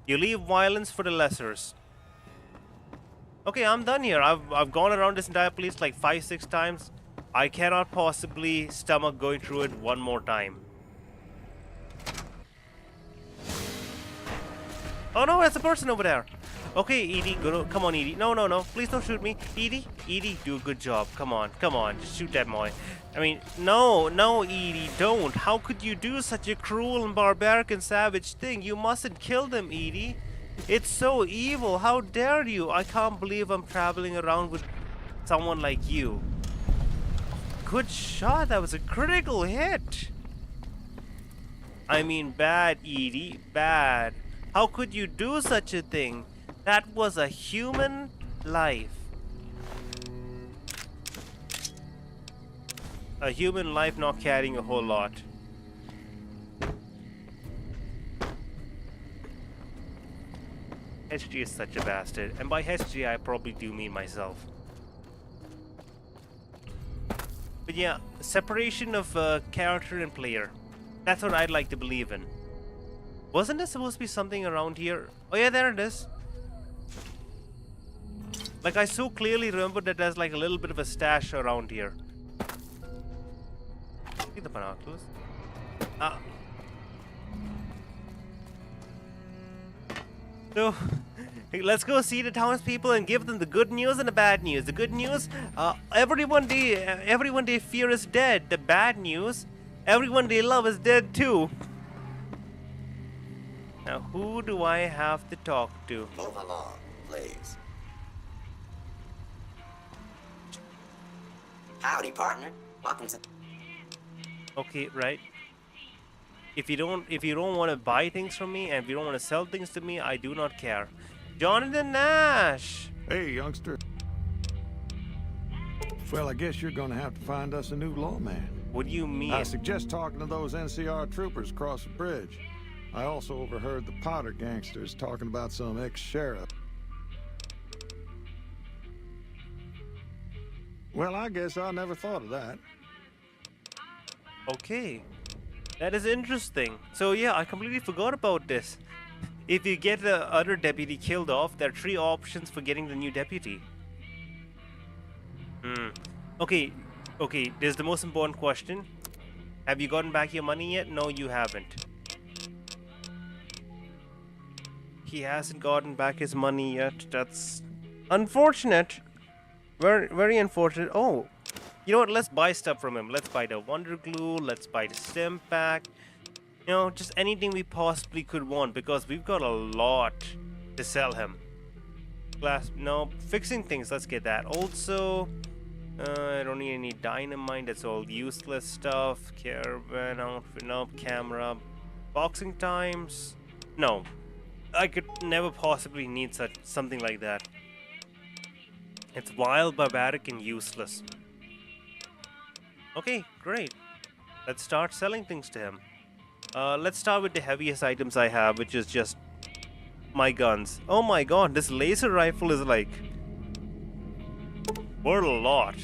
You leave violence for the lessers. Okay, I'm done here. I've gone around this entire place like 5-6 times. I cannot possibly stomach going through it one more time. Oh no, there's a person over there. Okay, Edie, come on, Edie. No, no, no. Please don't shoot me. Edie, do a good job. Come on, just shoot that boy. I mean, no, Edie, don't. How could you do such a cruel and barbaric and savage thing? You mustn't kill them, Edie. It's so evil. How dare you? I can't believe I'm traveling around with someone like you. Good shot. That was a critical hit. I mean, bad, Edie. Bad. How could you do such a thing? That was a human life. A human life not carrying a whole lot. HG is such a bastard. And by HG, I probably do mean myself. But yeah, separation of character and player. That's what I'd like to believe in. Wasn't there supposed to be something around here? Oh yeah, there it is. Like, I so clearly remember that there's like a little bit of a stash around here. See the binoculars? So, let's go see the townspeople and give them the good news and the bad news. The good news, everyone they fear is dead. The bad news, everyone they love is dead too. Now, who do I have to talk to? Move along, please. Howdy, partner. Welcome to... Okay, right. If you don't want to buy things from me and if you don't want to sell things to me, I do not care. Jonathan Nash. Hey, youngster. Well, I guess you're gonna have to find us a new lawman. What do you mean? I suggest talking to those NCR troopers across the bridge. I also overheard the Potter gangsters talking about some ex-sheriff. Well, I guess I never thought of that. Okay. That is interesting. So yeah, I completely forgot about this. If you get the other deputy killed off, there are 3 options for getting the new deputy. Okay, this is the most important question. Have you gotten back your money yet? No, you haven't. He hasn't gotten back his money yet. That's unfortunate. Very, very unfortunate. Oh, you know what? Let's buy stuff from him. Let's buy the Wonder Glue. Let's buy the stim pack. You know, just anything we possibly could want because we've got a lot to sell him. No, fixing things. Let's get that. Also, I don't need any dynamite. That's all useless stuff. Caravan outfit. No, camera. Boxing times. No, I could never possibly need something like that. It's wild, barbaric, and useless. Okay, great. Let's start selling things to him. Let's start with the heaviest items I have, which is just my guns. Oh my god, this laser rifle is like worth a lot.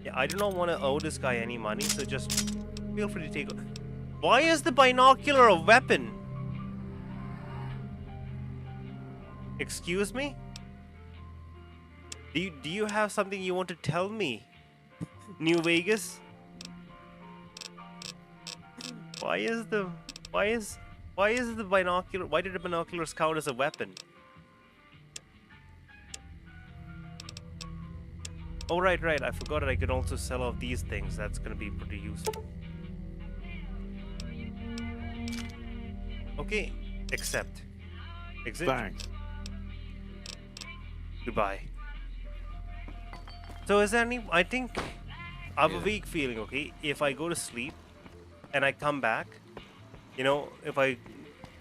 Yeah, I do not want to owe this guy any money, so just feel free to take it. Why is the binocular a weapon? Excuse me? Do you have something you want to tell me? New Vegas? Why did the binoculars count as a weapon? Oh right, I forgot that I could also sell off these things. That's gonna be pretty useful. Okay, accept. Exit. Thanks. Goodbye. So is there any... I think I have a weak feeling, okay? If I go to sleep and I come back, you know, if I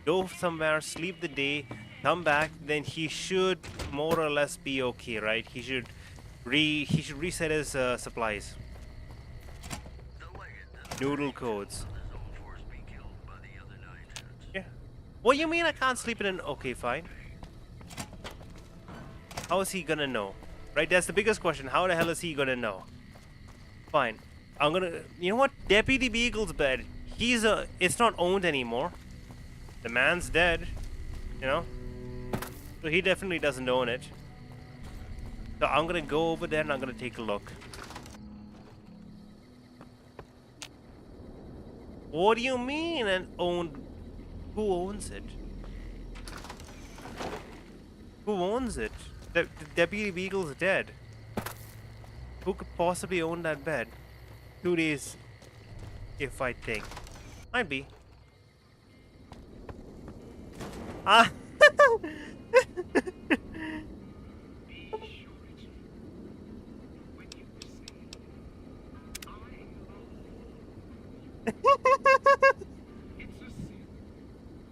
go somewhere, sleep the day, come back, then he should more or less be okay, right? He should reset his supplies. Noodle codes. Yeah. What you mean I can't sleep in an... Okay, fine. How is he gonna know? Right, that's the biggest question. How the hell is he gonna know? Fine. I'm gonna... You know what? Deputy Beagle's bed. It's not owned anymore. The man's dead. You know? So he definitely doesn't own it. So I'm gonna go over there and I'm gonna take a look. What do you mean and owned? Who owns it? Who owns it? The Deputy Beagle's dead. Who could possibly own that bed? 2 days, if I think. Might be. Ah!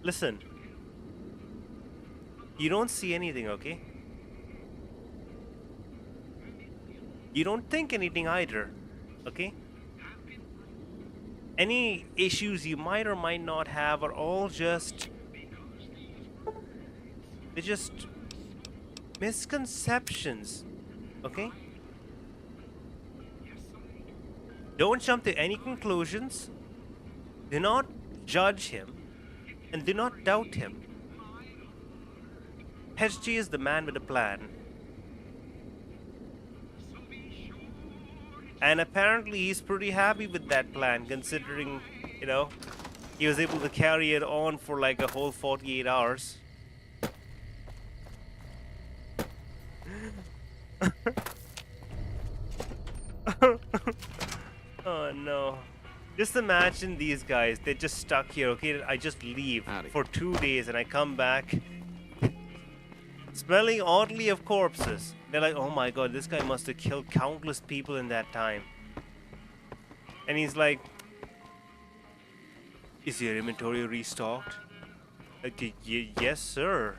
Listen. You don't see anything, okay? You don't think anything either, okay? Any issues you might or might not have are all just... They're just misconceptions, okay? Don't jump to any conclusions. Do not judge him. And do not doubt him. HG is the man with a plan. And apparently he's pretty happy with that plan, considering, you know, he was able to carry it on for like a whole 48 hours. Oh no. Just imagine these guys, they're just stuck here, okay? I just leave for 2 days and I come back smelling oddly of corpses. They're like, oh my god, this guy must have killed countless people in that time. And he's like, is your inventory restocked? Like, yes, sir.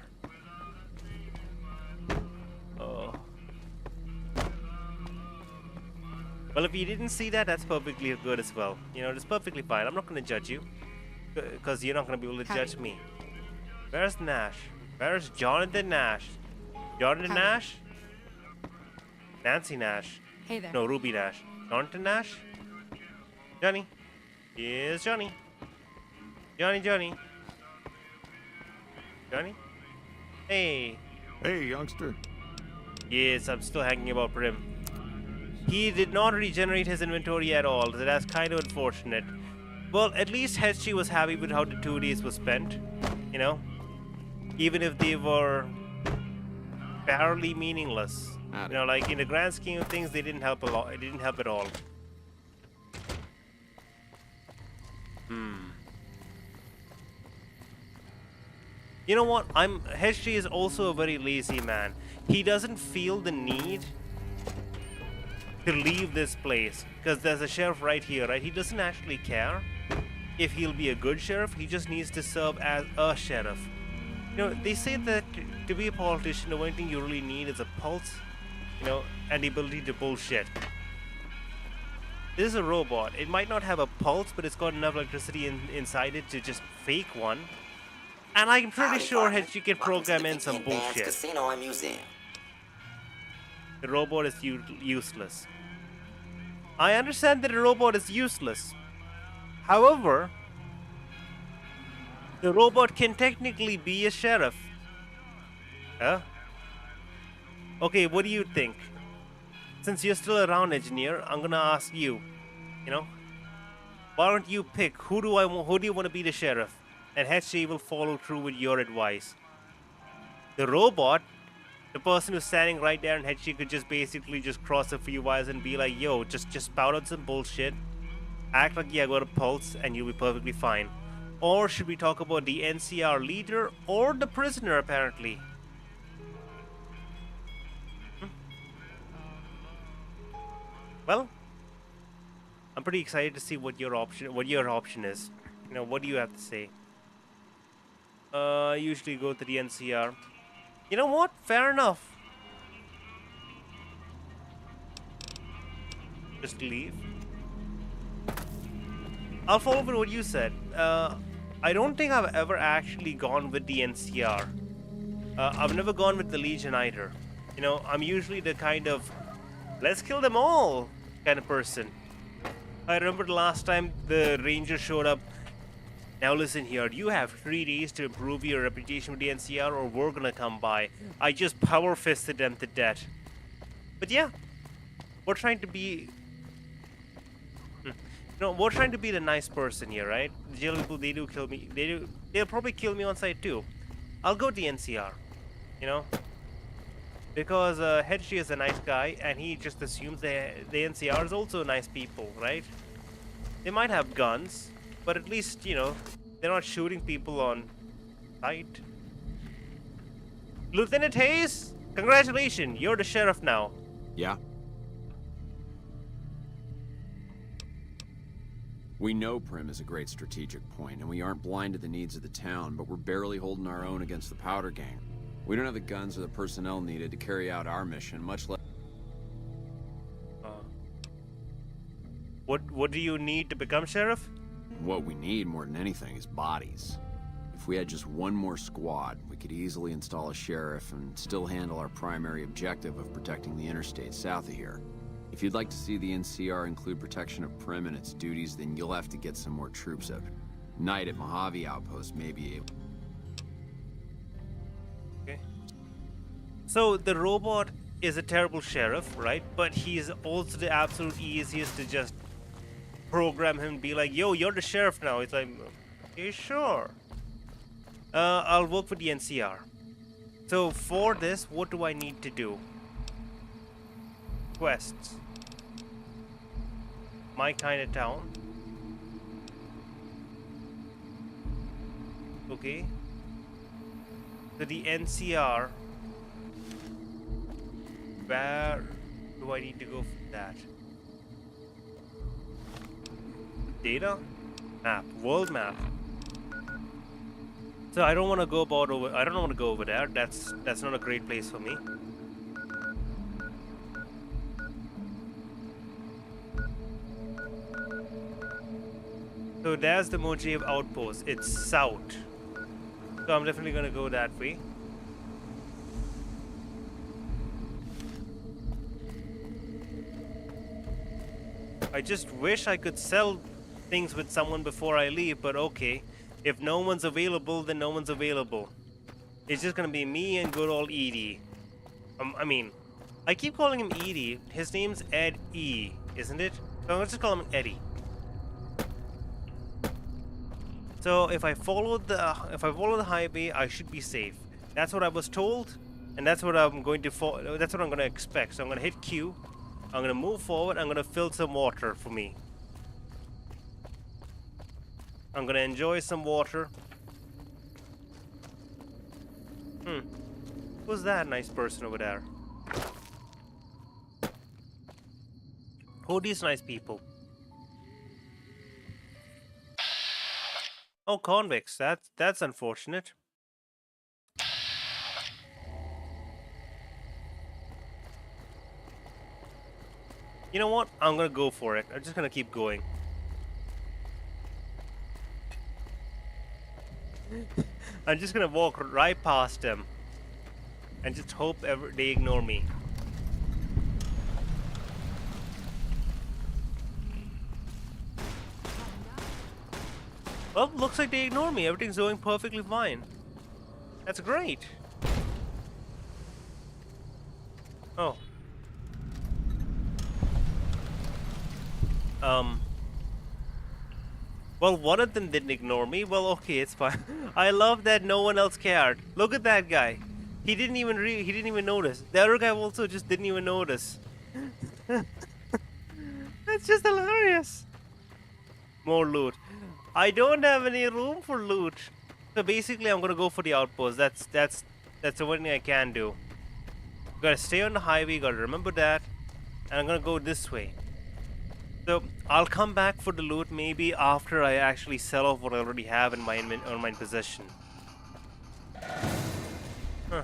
Oh. Well, if you didn't see that, that's perfectly good as well. You know, it's perfectly fine. I'm not going to judge you. Because you're not going to be able to judge me. Where's Nash? Where's Jonathan Nash? Jonathan Nash? Nancy Nash. Hey there. No, Ruby Nash. Jonathan Nash? Johnny. Here's Johnny. Johnny. Johnny? Hey. Hey, youngster. Yes, I'm still hanging about for him. He did not regenerate his inventory at all, so that's kind of unfortunate. Well, at least HG was happy with how the 2 days was spent, you know? Even if they were barely meaningless. You know, like in the grand scheme of things, they didn't help a lot. It didn't help at all. You know what? HG is also a very lazy man. He doesn't feel the need to leave this place because there's a sheriff right here, right? He doesn't actually care if he'll be a good sheriff. He just needs to serve as a sheriff. You know, they say that to be a politician, the only thing you really need is a pulse, you know, and the ability to bullshit. This is a robot. It might not have a pulse, but it's got enough electricity inside it to just fake one. And I'm pretty sure that you can program in some bullshit. Casino and museum. The robot is useless. I understand that the robot is useless. However, the robot can technically be a sheriff. Huh? Okay, what do you think? Since you're still around, engineer, I'm gonna ask you. You know, why don't you pick who do you want to be the sheriff? And HG will follow through with your advice. The robot, the person who's standing right there, and HG could just basically just cross a few wires and be like, yo, just spout out some bullshit, act like you got a pulse, and you'll be perfectly fine. Or should we talk about the NCR leader or the prisoner, apparently? Well, I'm pretty excited to see what your option is. You know, what do you have to say? I usually go to the NCR. You know what? Fair enough. Just leave. I'll follow with what you said. I don't think I've ever actually gone with the NCR. I've never gone with the Legion either. You know, I'm usually the kind of let's kill them all kind of person. I remember the last time the Ranger showed up. Now listen here, you have 3 days to improve your reputation with the NCR or we're gonna come by. I just power fisted them to death. But yeah, we're trying to be... No, we're trying to be the nice person here, right? The jail people, they do kill me. They'll probably kill me on sight too. I'll go to the NCR, you know? Because Headshi is a nice guy and he just assumes the NCR is also nice people, right? They might have guns, but at least, you know, they're not shooting people on sight. Lieutenant Hayes, congratulations, you're the sheriff now. Yeah? We know Prim is a great strategic point, and we aren't blind to the needs of the town, but we're barely holding our own against the Powder Gang. We don't have the guns or the personnel needed to carry out our mission, much less... What do you need to become sheriff? What we need more than anything is bodies. If we had just one more squad, we could easily install a sheriff and still handle our primary objective of protecting the interstate south of here. If you'd like to see the NCR include protection of Prim and its duties, then you'll have to get some more troops out. Knight at Mojave Outpost may be able... Okay. So the robot is a terrible sheriff, right? But he's also the absolute easiest to just program him and be like, yo, you're the sheriff now. It's like, okay, sure. I'll work for the NCR. So for this, what do I need to do? Quests. My kind of town. Okay. So the NCR. Where do I need to go for that? Data? Map. World map. So I don't want to go I don't want to go over there. That's not a great place for me. So there's the Majave outpost. It's south. So I'm definitely gonna go that way. I just wish I could sell things with someone before I leave, but okay. If no one's available, then no one's available. It's just gonna be me and good old Edie. I mean, I keep calling him Edie. His name's Ed E, isn't it? So let's just call him Eddie. So if I follow the highway, I should be safe. That's what I was told, and that's what I'm going to that's what I'm going to expect. So I'm going to hit Q. I'm going to move forward. I'm going to fill some water for me. I'm going to enjoy some water. Who's that nice person over there? Who are these nice people? Oh, convicts. That's unfortunate. You know what? I'm gonna go for it. I'm just gonna keep going. I'm just gonna walk right past them and just hope they ignore me. Well, looks like they ignore me. Everything's going perfectly fine. That's great. Oh. Well, one of them didn't ignore me. Well, okay, it's fine. I love that no one else cared. Look at that guy. He didn't even notice. The other guy also just didn't even notice. That's just hilarious. More loot. I don't have any room for loot. So basically I'm gonna go for the outpost. That's the one thing I can do. Gotta stay on the highway, gotta remember that. And I'm gonna go this way. So I'll come back for the loot maybe after I actually sell off what I already have in my possession. Huh.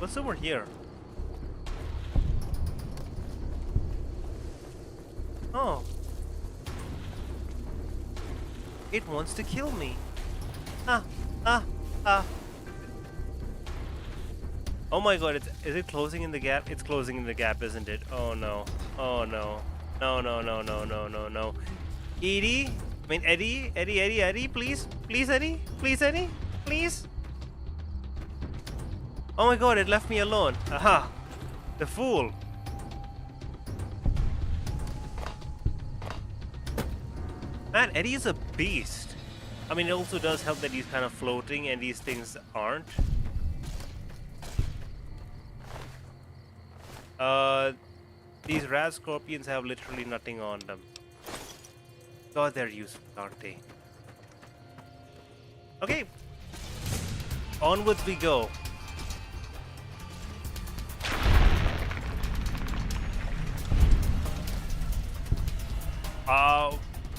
What's over here? Oh. It wants to kill me. Ah, ah, ah. Oh my god, is it closing in the gap? It's closing in the gap, isn't it? Oh no. Oh no. No, no, no, no, no, no, no. Edie? I mean, Eddie, please? Please, Eddie? Please, Eddie? Please? Oh my god, it left me alone. Aha. The fool. Man, Eddie is a beast. I mean, it also does help that he's kind of floating and these things aren't. These rad scorpions have literally nothing on them. God, they're useful, aren't they? Okay. Onwards we go.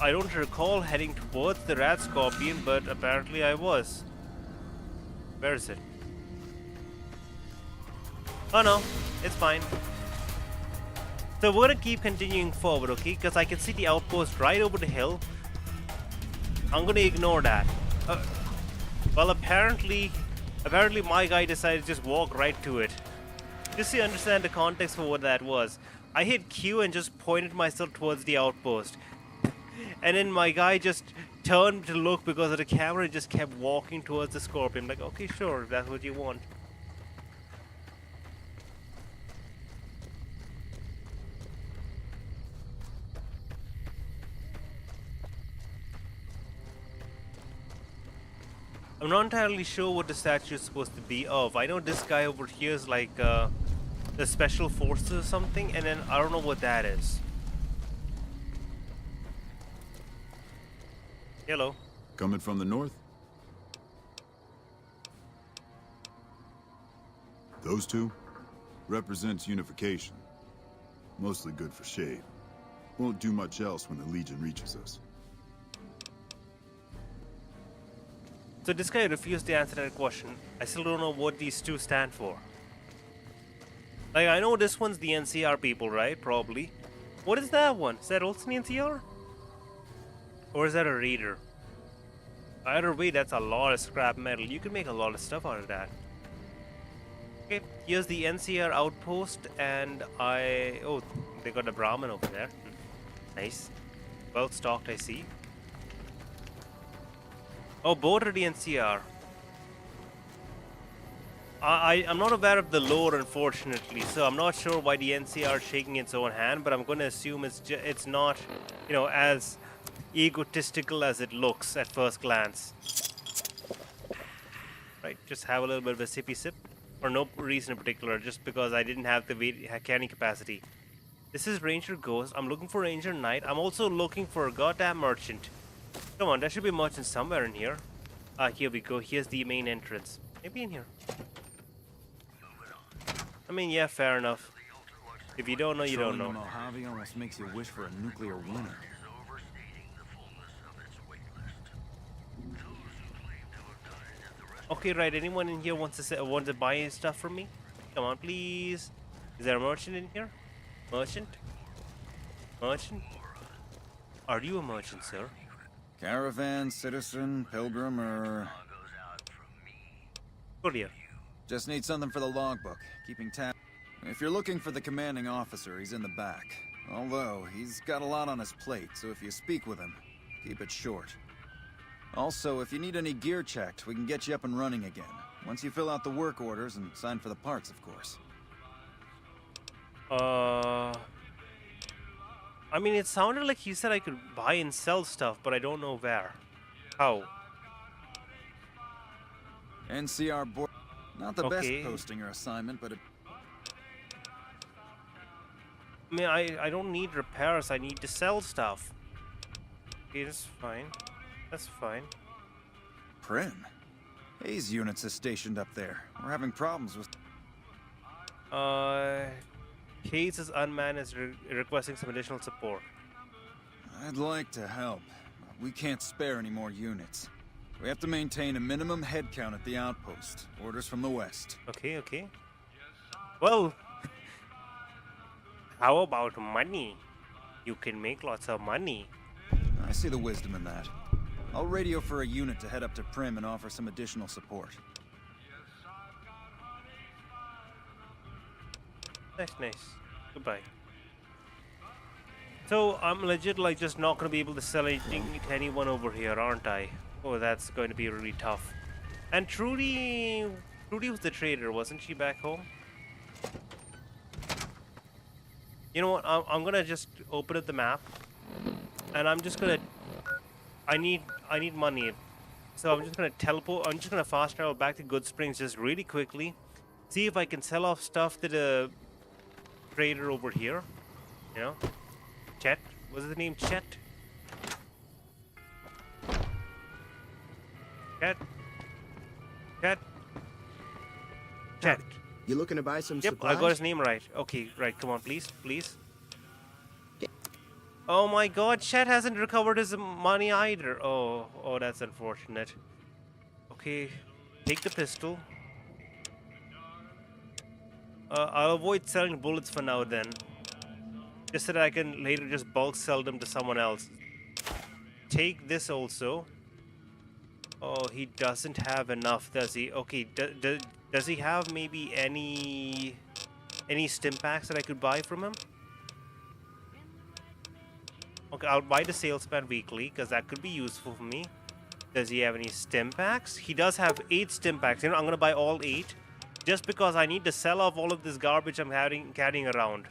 I don't recall heading towards the rat scorpion, but apparently I was. Where is it? Oh no, it's fine. So we're gonna keep continuing forward, okay? Because I can see the outpost right over the hill. I'm gonna ignore that. Well, apparently my guy decided to just walk right to it. Just so you understand the context for what that was. I hit Q and just pointed myself towards the outpost. And then my guy just turned to look because of the camera and just kept walking towards the scorpion. I'm like, okay, sure, if that's what you want. I'm not entirely sure what the statue is supposed to be of. I know this guy over here is like the special forces or something, and then I don't know what that is. Hello. Coming from the north? Those two represents unification. Mostly good for shade. Won't do much else when the Legion reaches us. So this guy refused to answer that question. I still don't know what these two stand for. Like, I know this one's the NCR people, right? Probably. What is that one? Is that also the NCR? Or is that a reader? Either way, that's a lot of scrap metal. You can make a lot of stuff out of that. Okay, here's the NCR outpost, and oh, they got a Brahmin over there. Nice. Well stocked, I see. Oh, both are the NCR. I'm not aware of the lore, unfortunately, so I'm not sure why the NCR is shaking its own hand, but I'm going to assume it's not, you know, as egotistical as it looks at first glance. Right, just have a little bit of a sippy sip. For no reason in particular, just because I didn't have the carrying capacity. This is Ranger Ghost. I'm looking for Ranger Knight. I'm also looking for a goddamn merchant. Come on, there should be a merchant somewhere in here. Here we go. Here's the main entrance. Maybe in here. I mean, yeah, fair enough. If you don't know, you don't know. Mojave almost makes you wish for a nuclear winter. Okay, right. Anyone in here wants to buy stuff from me? Come on, please. Is there a merchant in here? Merchant? Merchant? Are you a merchant, sir? Caravan, citizen, pilgrim, or... Courier. Just need something for the logbook, keeping tab. If you're looking for the commanding officer, he's in the back. Although, he's got a lot on his plate, so if you speak with him, keep it short. Also, if you need any gear checked, we can get you up and running again. Once you fill out the work orders and sign for the parts, of course. I mean, it sounded like he said I could buy and sell stuff, but I don't know where. How? NCR board. Not the Okay. best posting or assignment, but it... I mean, I don't need repairs. I need to sell stuff. Okay, that's fine. That's fine. Prim. Hayes units is stationed up there. We're having problems with... Case is unmanned, is requesting some additional support. I'd like to help. But we can't spare any more units. We have to maintain a minimum head count at the outpost. Orders from the west. Okay, okay. Well, how about money? You can make lots of money. I see the wisdom in that. I'll radio for a unit to head up to Prim and offer some additional support. Nice, nice. Goodbye. So, I'm legit like just not gonna be able to sell anything to anyone over here, aren't I? Oh, that's going to be really tough. And Trudy was the trader, wasn't she back home? You know what, I'm gonna just open up the map. And I'm just gonna... I need money. So I'm just gonna teleport, I'm just gonna fast travel back to Good Springs just really quickly. See if I can sell off stuff to the trader over here. You know? Chet? Was his name Chet? Chet? Chet? Chet. You looking to buy some Yep, supplies? I got his name right. Okay, right, come on, please, please. Oh my god, Chet hasn't recovered his money either. Oh, that's unfortunate. Okay, take the pistol. I'll avoid selling bullets for now then. Just so that I can later just bulk sell them to someone else. Take this also. Oh, he doesn't have enough, does he? Okay, does he have maybe any stim packs that I could buy from him? Okay, I'll buy the salesman weekly because that could be useful for me. Does he have any stim packs? He does have 8 stim packs. You know, I'm gonna buy all 8 just because I need to sell off all of this garbage I'm carrying around.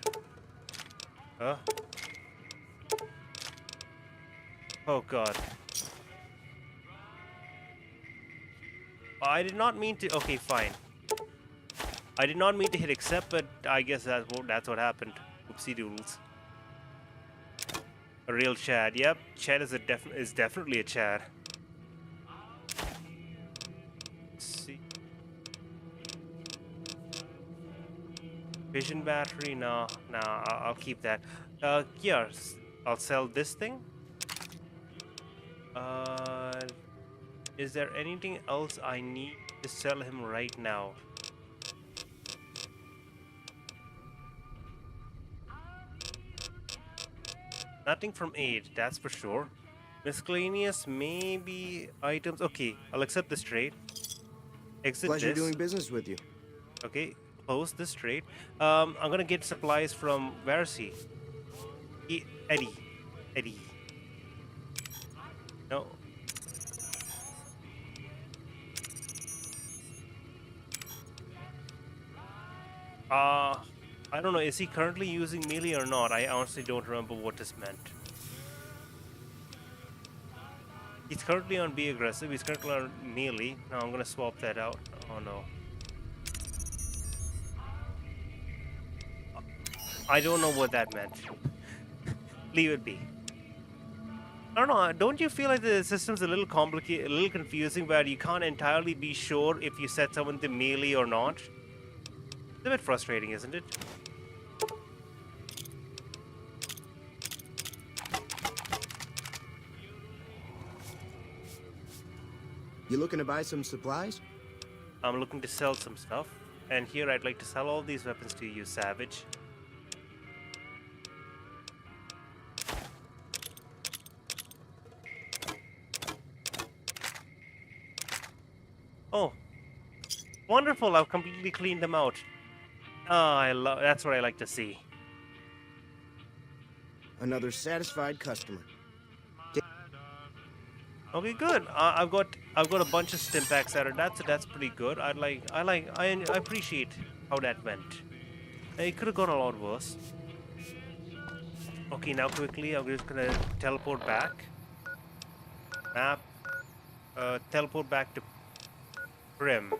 Huh? Oh god. I did not mean to... Okay, fine. I did not mean to hit accept, but I guess that's what happened. Oopsie doodles. A real Chad. Yep, Chad is definitely a Chad. Let's see. Vision battery? No, I'll keep that. Yeah, I'll sell this thing. Is there anything else I need to sell him right now? Nothing from 8, that's for sure. Miscellaneous, maybe items. Okay, I'll accept this trade. Exit Pleasure this. doing business with you. Okay, close this trade. I'm gonna get supplies from... Where is he? Eddie. No. I don't know, is he currently using melee or not? I honestly don't remember what this meant. He's currently on be aggressive, he's currently on melee. Now I'm gonna swap that out. Oh no. I don't know what that meant. Leave it be. I don't know, don't you feel like the system's a little complicated, a little confusing where you can't entirely be sure if you set someone to melee or not? It's a bit frustrating, isn't it? You looking to buy some supplies? I'm looking to sell some stuff. And here I'd like to sell all these weapons to you, Savage. Oh. Wonderful, I've completely cleaned them out. Oh, that's what I like to see. Another satisfied customer. Okay, good. I've got a bunch of stim packs out of that, so that's pretty good. I appreciate how that went. It could have gone a lot worse. Okay, now quickly, I'm just gonna teleport back. Map. Teleport back to Prim.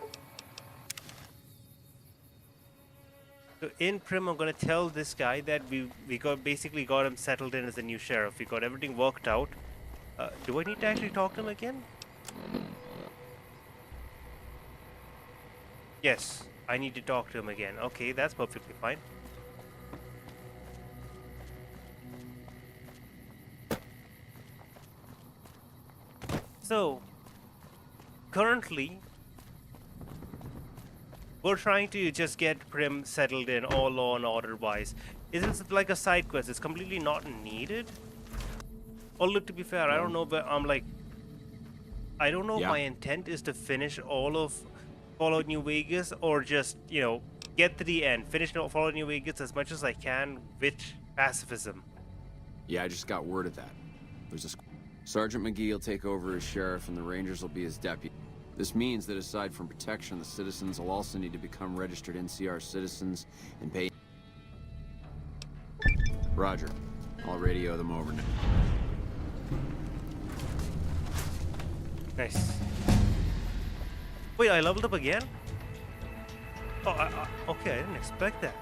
So in Prim, I'm gonna tell this guy that we basically got him settled in as the new sheriff. We got everything worked out. Do I need to actually talk to him again? Yes, I need to talk to him again. Okay, that's perfectly fine. So, currently, we're trying to just get Prim settled in, all law and order wise. Isn't like a side quest? It's completely not needed. Although to be fair, I don't know, but I don't know if Yeah. my intent is to finish all of Fallout New Vegas or just, you know, get to the end, finish Fallout New Vegas as much as I can with pacifism. Yeah, I just got word of that. There's a Sergeant McGee will take over as sheriff and the Rangers will be his deputy. This means that aside from protection, the citizens will also need to become registered NCR citizens and pay. Roger. I'll radio them over now. Nice. Wait, I leveled up again? Oh, okay, I didn't expect that.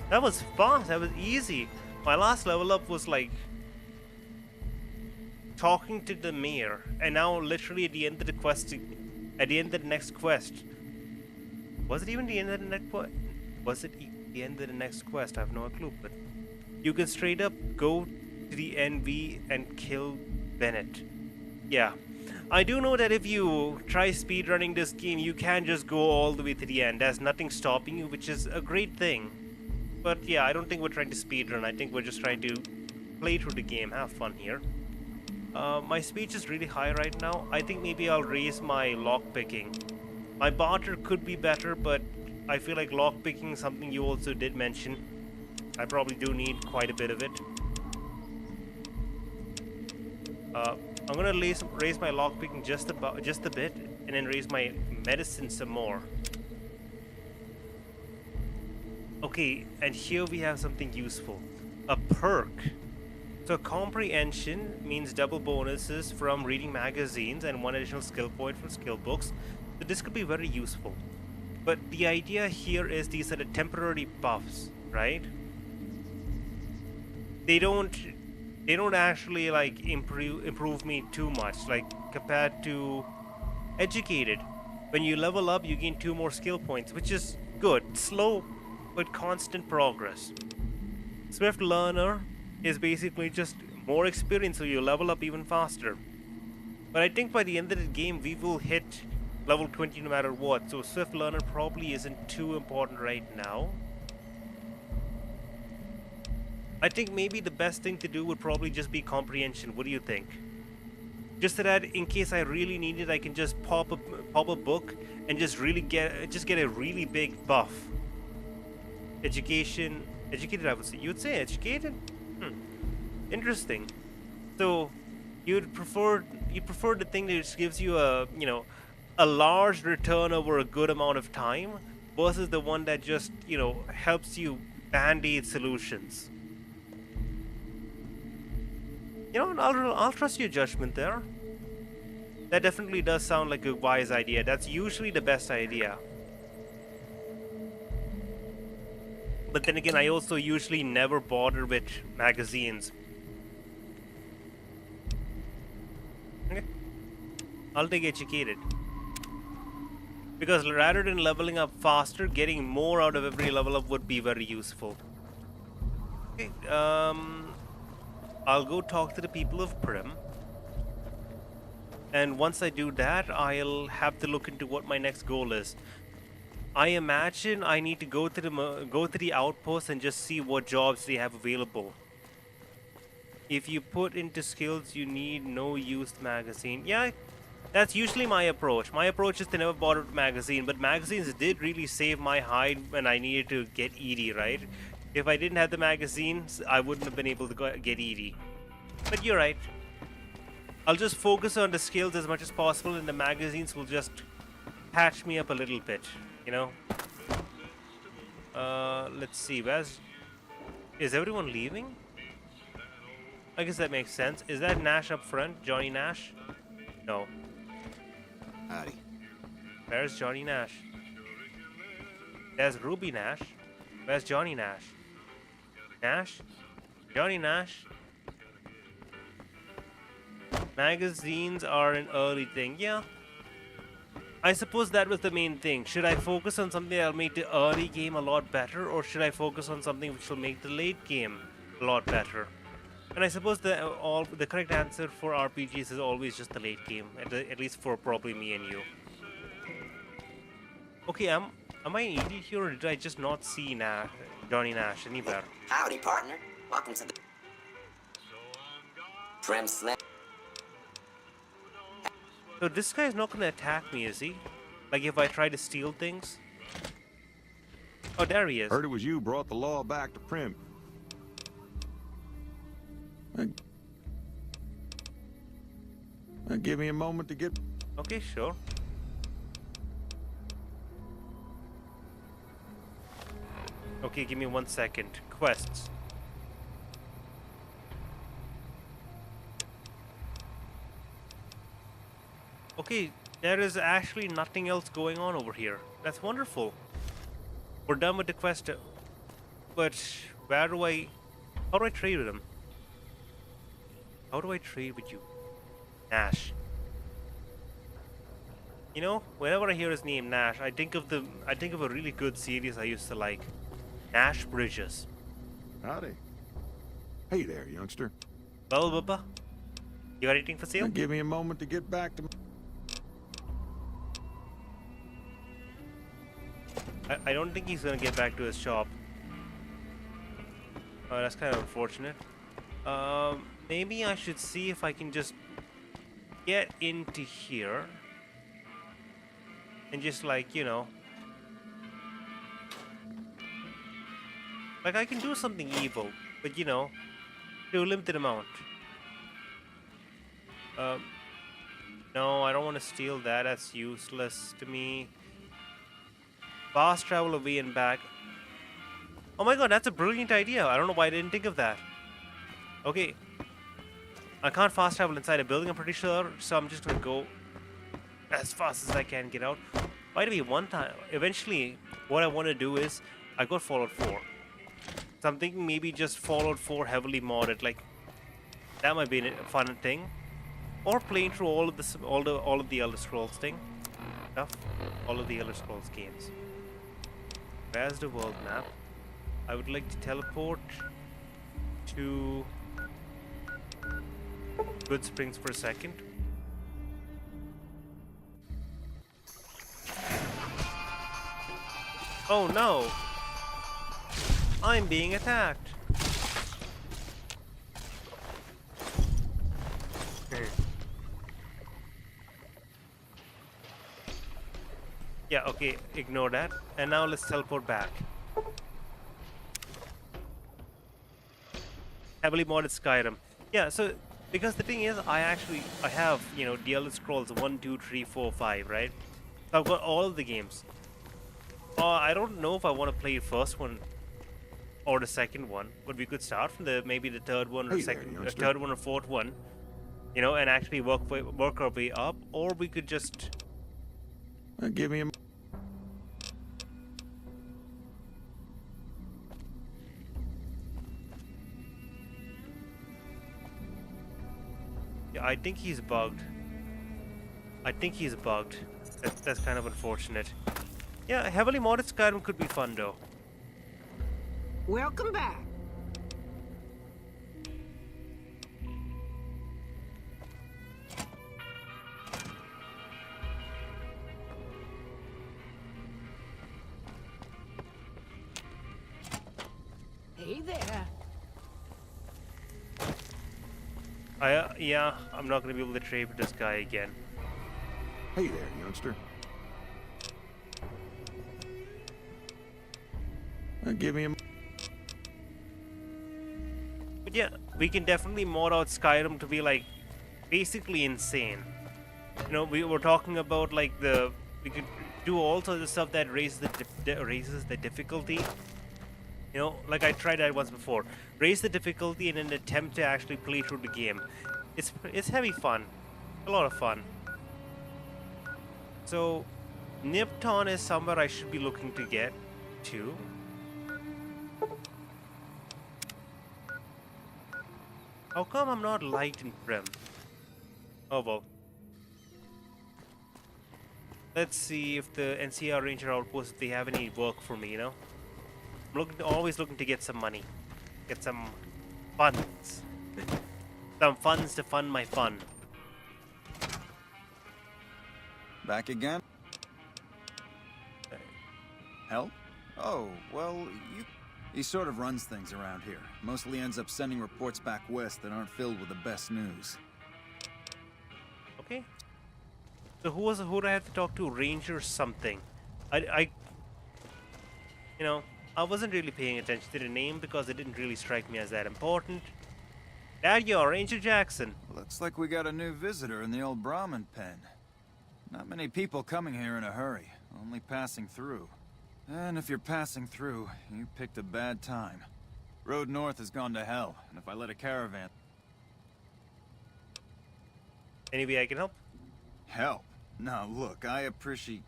That was fast, that was easy. My last level up was like talking to the mayor, and now literally at the end of the quest, at the end of the next quest. Was it even the end of the next quest? Was it the end of the next quest? I have no clue, but you can straight up go to the NV and kill Bennett. Yeah. I do know that if you try speedrunning this game, you can just go all the way to the end. There's nothing stopping you, which is a great thing. But yeah, I don't think we're trying to speedrun. I think we're just trying to play through the game, have fun here. My speech is really high right now. I think maybe I'll raise my lockpicking. My barter could be better, but I feel like lockpicking is something you also did mention. I probably do need quite a bit of it. I'm gonna raise my lockpicking just a bit, and then raise my medicine some more. Okay, and here we have something useful. A perk. So comprehension means double bonuses from reading magazines and 1 additional skill point from skill books. So this could be very useful. But the idea here is these are the temporary buffs, right? They don't actually like improve me too much, like compared to educated. When you level up, you gain 2 more skill points, which is good. Slow but constant progress. Swift learner is basically just more experience, so you level up even faster. But I think by the end of the game, we will hit level 20 no matter what, so Swift learner probably isn't too important right now. I think maybe the best thing to do would probably just be comprehension. What do you think? Just so that in case I really need it, I can just pop a book and just get a really big buff. Educated, I would say. You would say educated? Interesting. So you'd prefer the thing that just gives you a large return over a good amount of time versus the one that just helps you band-aid solutions. I'll trust your judgment there. That definitely does sound like a wise idea. That's usually the best idea. But then again, I also usually never bother with magazines. Okay. I'll take educated. Because rather than leveling up faster, getting more out of every level up would be very useful. Okay, I'll go talk to the people of Prim. And once I do that, I'll have to look into what my next goal is. I imagine I need to go to the outpost and just see what jobs they have available. If you put into skills, you need no used magazine. Yeah, that's usually my approach. My approach is to never bother with magazine, but magazines did really save my hide when I needed to get ED, right? If I didn't have the magazines, I wouldn't have been able to get ED. But you're right. I'll just focus on the skills as much as possible, and the magazines will just patch me up a little bit, Let's see, is everyone leaving? I guess that makes sense. Is that Nash up front? Johnny Nash? No. Howdy. Where's Johnny Nash? There's Ruby Nash. Where's Johnny Nash? Nash? Johnny Nash? Magazines are an early thing. Yeah. I suppose that was the main thing. Should I focus on something that'll make the early game a lot better, or should I focus on something which will make the late game a lot better? And I suppose the correct answer for RPGs is always just the late game, at least for probably me and you. Okay, am I an idiot here, or did I just not see Johnny Nash anywhere? Howdy, partner. Welcome to the Prem Slam. So this guy's not gonna attack me, is he? Like if I try to steal things? Oh, there he is. Heard it was you brought the law back to Prim. Give me a moment to get... Okay, sure. Okay, give me 1 second. Quests. Okay, there is actually nothing else going on over here. That's wonderful. We're done with the quest. But where do I... How do I trade with him? How do I trade with you? Nash. You know, whenever I hear his name, Nash, I think of a really good series I used to like. Nash Bridges. Howdy. Hey there, youngster. Well, Bubba, you got anything for sale? Give me a moment to get back to... I don't think he's gonna get back to his shop. That's kind of unfortunate. Maybe I should see if I can just get into here and just, like, you know, like I can do something evil, but, you know, to a limited amount. No, I don't want to steal that. That's useless to me. Fast travel away and back. Oh my god, that's a brilliant idea. I don't know why I didn't think of that. Okay. I can't fast travel inside a building, I'm pretty sure, so I'm just gonna go as fast as I can get out. By the way, one time, eventually, what I want to do is, I got Fallout 4. So I'm thinking maybe just Fallout 4 heavily modded, like, that might be a fun thing. Or playing through all of the Elder Scrolls stuff. All of the Elder Scrolls games. Where's the world map? I would like to teleport to Good Springs for a second. Oh no! I'm being attacked! Yeah, okay, ignore that. And now let's teleport back. Heavily modded Skyrim. Yeah, so, because the thing is, I have, you know, the Elder Scrolls 1, 2, 3, 4, 5, right? So I've got all of the games. I don't know if I want to play the first one or the second one, but we could start from maybe the third one or third one or fourth one, you know, and actually work our way up, or we could just... give me a... Yeah, I think he's bugged. That's kind of unfortunate. Yeah, heavily modded Skyrim could be fun though. Welcome back. Hey there. Yeah, I'm not gonna be able to trade with this guy again. Hey there, youngster. Give me a... But yeah, we can definitely mod out Skyrim to be, like, basically insane. You know, we were talking about, like, we could do all sorts of stuff that raises the difficulty. You know, like I tried that once before. Raise the difficulty in an attempt to actually play through the game. It's heavy fun. A lot of fun. So, Nipton is somewhere I should be looking to get to. How come I'm not light in Prim? Oh well. Let's see if the NCR Ranger Outpost, if they have any work for me, you know? I'm always looking to get some money. Get some funds. Some funds to fund my fun. Back again? Help? Oh, well, he sort of runs things around here. Mostly ends up sending reports back west that aren't filled with the best news. Okay. So who do I have to talk to? Ranger something. I you know, I wasn't really paying attention to the name because it didn't really strike me as that important. There you are, Ranger Jackson. Looks like we got a new visitor in the old Brahmin pen. Not many people coming here in a hurry, only passing through. And if you're passing through, you picked a bad time. Road north has gone to hell, and if I let a caravan... Any way I can help? Help? Now look, I appreciate...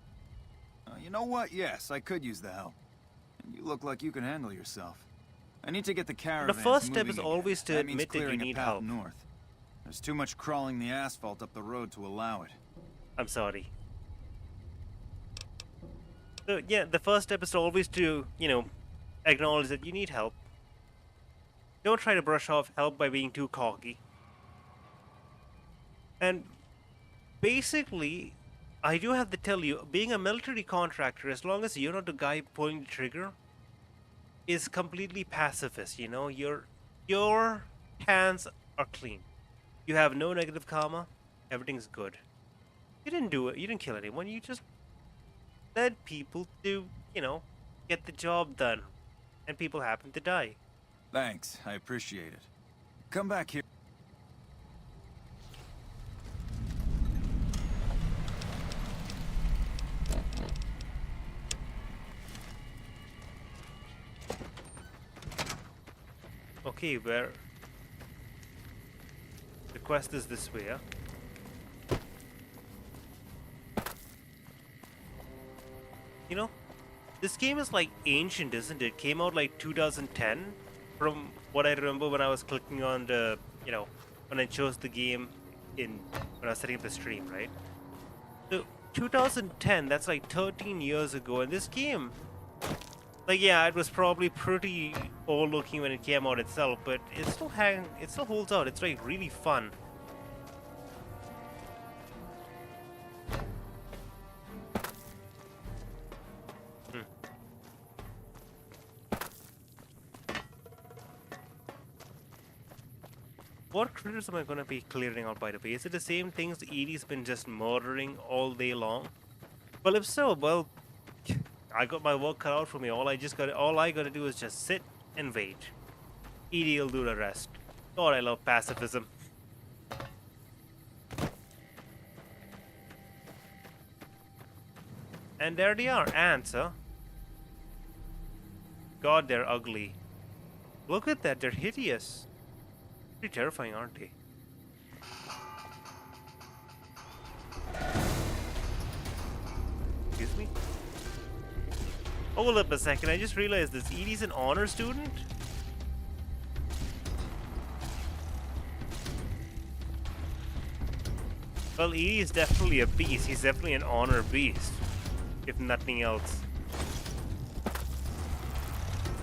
you know what? Yes, I could use the help. And you look like you can handle yourself. I need to get the caravan. The first step moving is always again. to That means admit that you clearing a need path help. north. There's too much crawling the asphalt up the road to allow it. I'm sorry. So yeah, the first step is always to, you know, acknowledge that you need help. Don't try to brush off help by being too cocky. And basically, I do have to tell you, being a military contractor, as long as you're not the guy pulling the trigger, is completely pacifist, you know? Your hands are clean. You have no negative karma. Everything's good. You didn't do it. You didn't kill anyone. You just led people to, you know, get the job done. And people happen to die. Thanks, I appreciate it. Come back here. Okay, where... The quest is this way, huh? You know, this game is like ancient, isn't it? Came out like 2010, from what I remember when I was clicking on the, you know, when I chose the game when I was setting up the stream, right? So 2010, that's like 13 years ago, and this game, like, yeah, it was probably pretty old looking when it came out itself, but it still holds out. It's like really fun. What critters am I gonna be clearing out, by the way? Is it the same things Edie's been just murdering all day long? Well, if so, well, I got my work cut out for me. All I gotta do is just sit and wait. Edie will do the rest. God, I love pacifism. And there they are, ants, huh? God, they're ugly. Look at that, they're hideous. Pretty terrifying, aren't they? Excuse me? Hold up a second, I just realized this. Edie's an honor student? Well, Edie is definitely a beast. He's definitely an honor beast, if nothing else.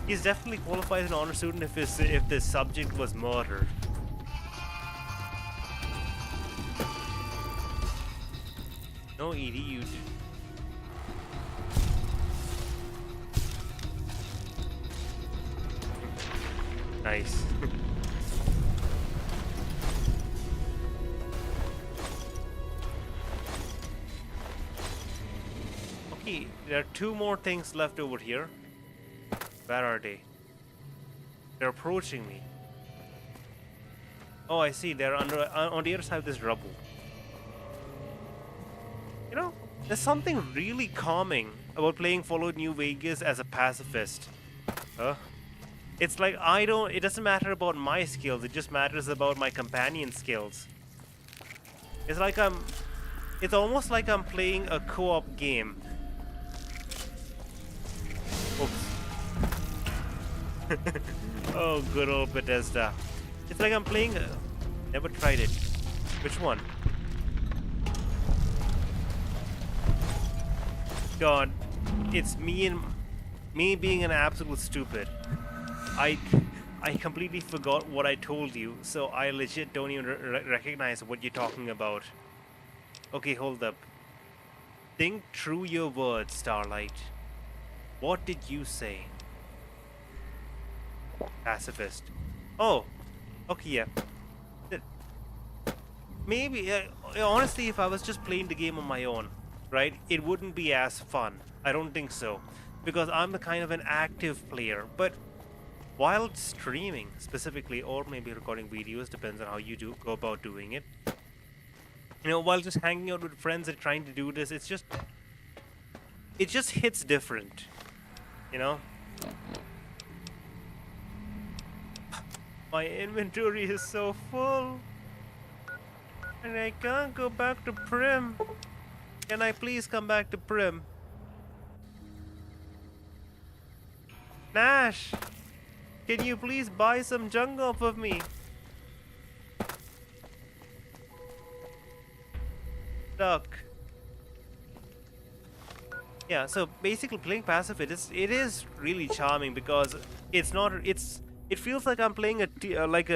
He's definitely qualified as an honor student if the subject was murdered. No, Edie, you do. Nice. Okay, there are two more things left over here. Where are they? They're approaching me. Oh, I see. They're on the other side of this rubble. You know, there's something really calming about playing Fallout New Vegas as a pacifist. Huh? It's like it doesn't matter about my skills, it just matters about my companion skills. It's almost like I'm playing a co-op game. Oops. Oh, good old Bethesda. It's like I'm playing never tried it. Which one? God, it's me being an absolute stupid. I completely forgot what I told you, so I legit don't even recognize what you're talking about. Okay, hold up. Think through your words, Starlight. What did you say? Pacifist. Oh, okay, yeah. Th- Maybe, honestly, if I was just playing the game on my own, right, it wouldn't be as fun. I don't think so. Because I'm the kind of an active player. But while streaming, specifically, or maybe recording videos, depends on how you go about doing it. While just hanging out with friends and trying to do this, it just hits different, you know? My inventory is so full. And I can't go back to Prim. Can I please come back to Prim? Nash! Can you please buy some junk off of me? Duck. Yeah, so basically playing Pacifist, it is really charming because it feels like I'm playing like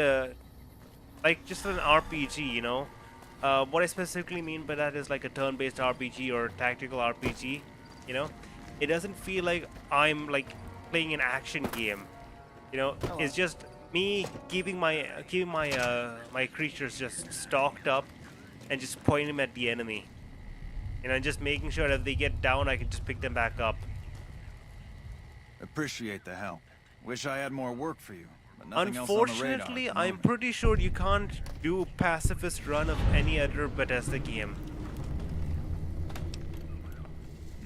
just an RPG, you know? What I specifically mean by that is like a turn-based RPG or tactical RPG, you know? It doesn't feel like I'm like playing an action game, you know? It's just me keeping my creatures just stocked up and just pointing them at the enemy. Just making sure that if they get down, I can just pick them back up. Appreciate the help. Wish I had more work for you, but nothing else on the radar. Unfortunately, I'm pretty sure you can't do a pacifist run of any other Bethesda game.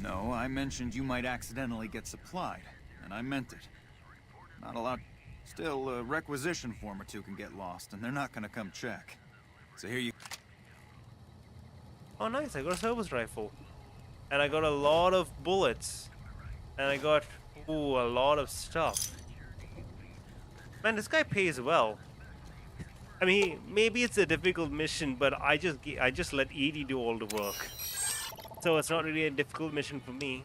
No, I mentioned you might accidentally get supplied, and I meant it. Not a lot. Still, a requisition form or two can get lost, and they're not gonna come check. So here you... Oh nice, I got a service rifle. And I got a lot of bullets. And I got, a lot of stuff. Man, this guy pays well. I mean, maybe it's a difficult mission, but I just let Edie do all the work. So it's not really a difficult mission for me.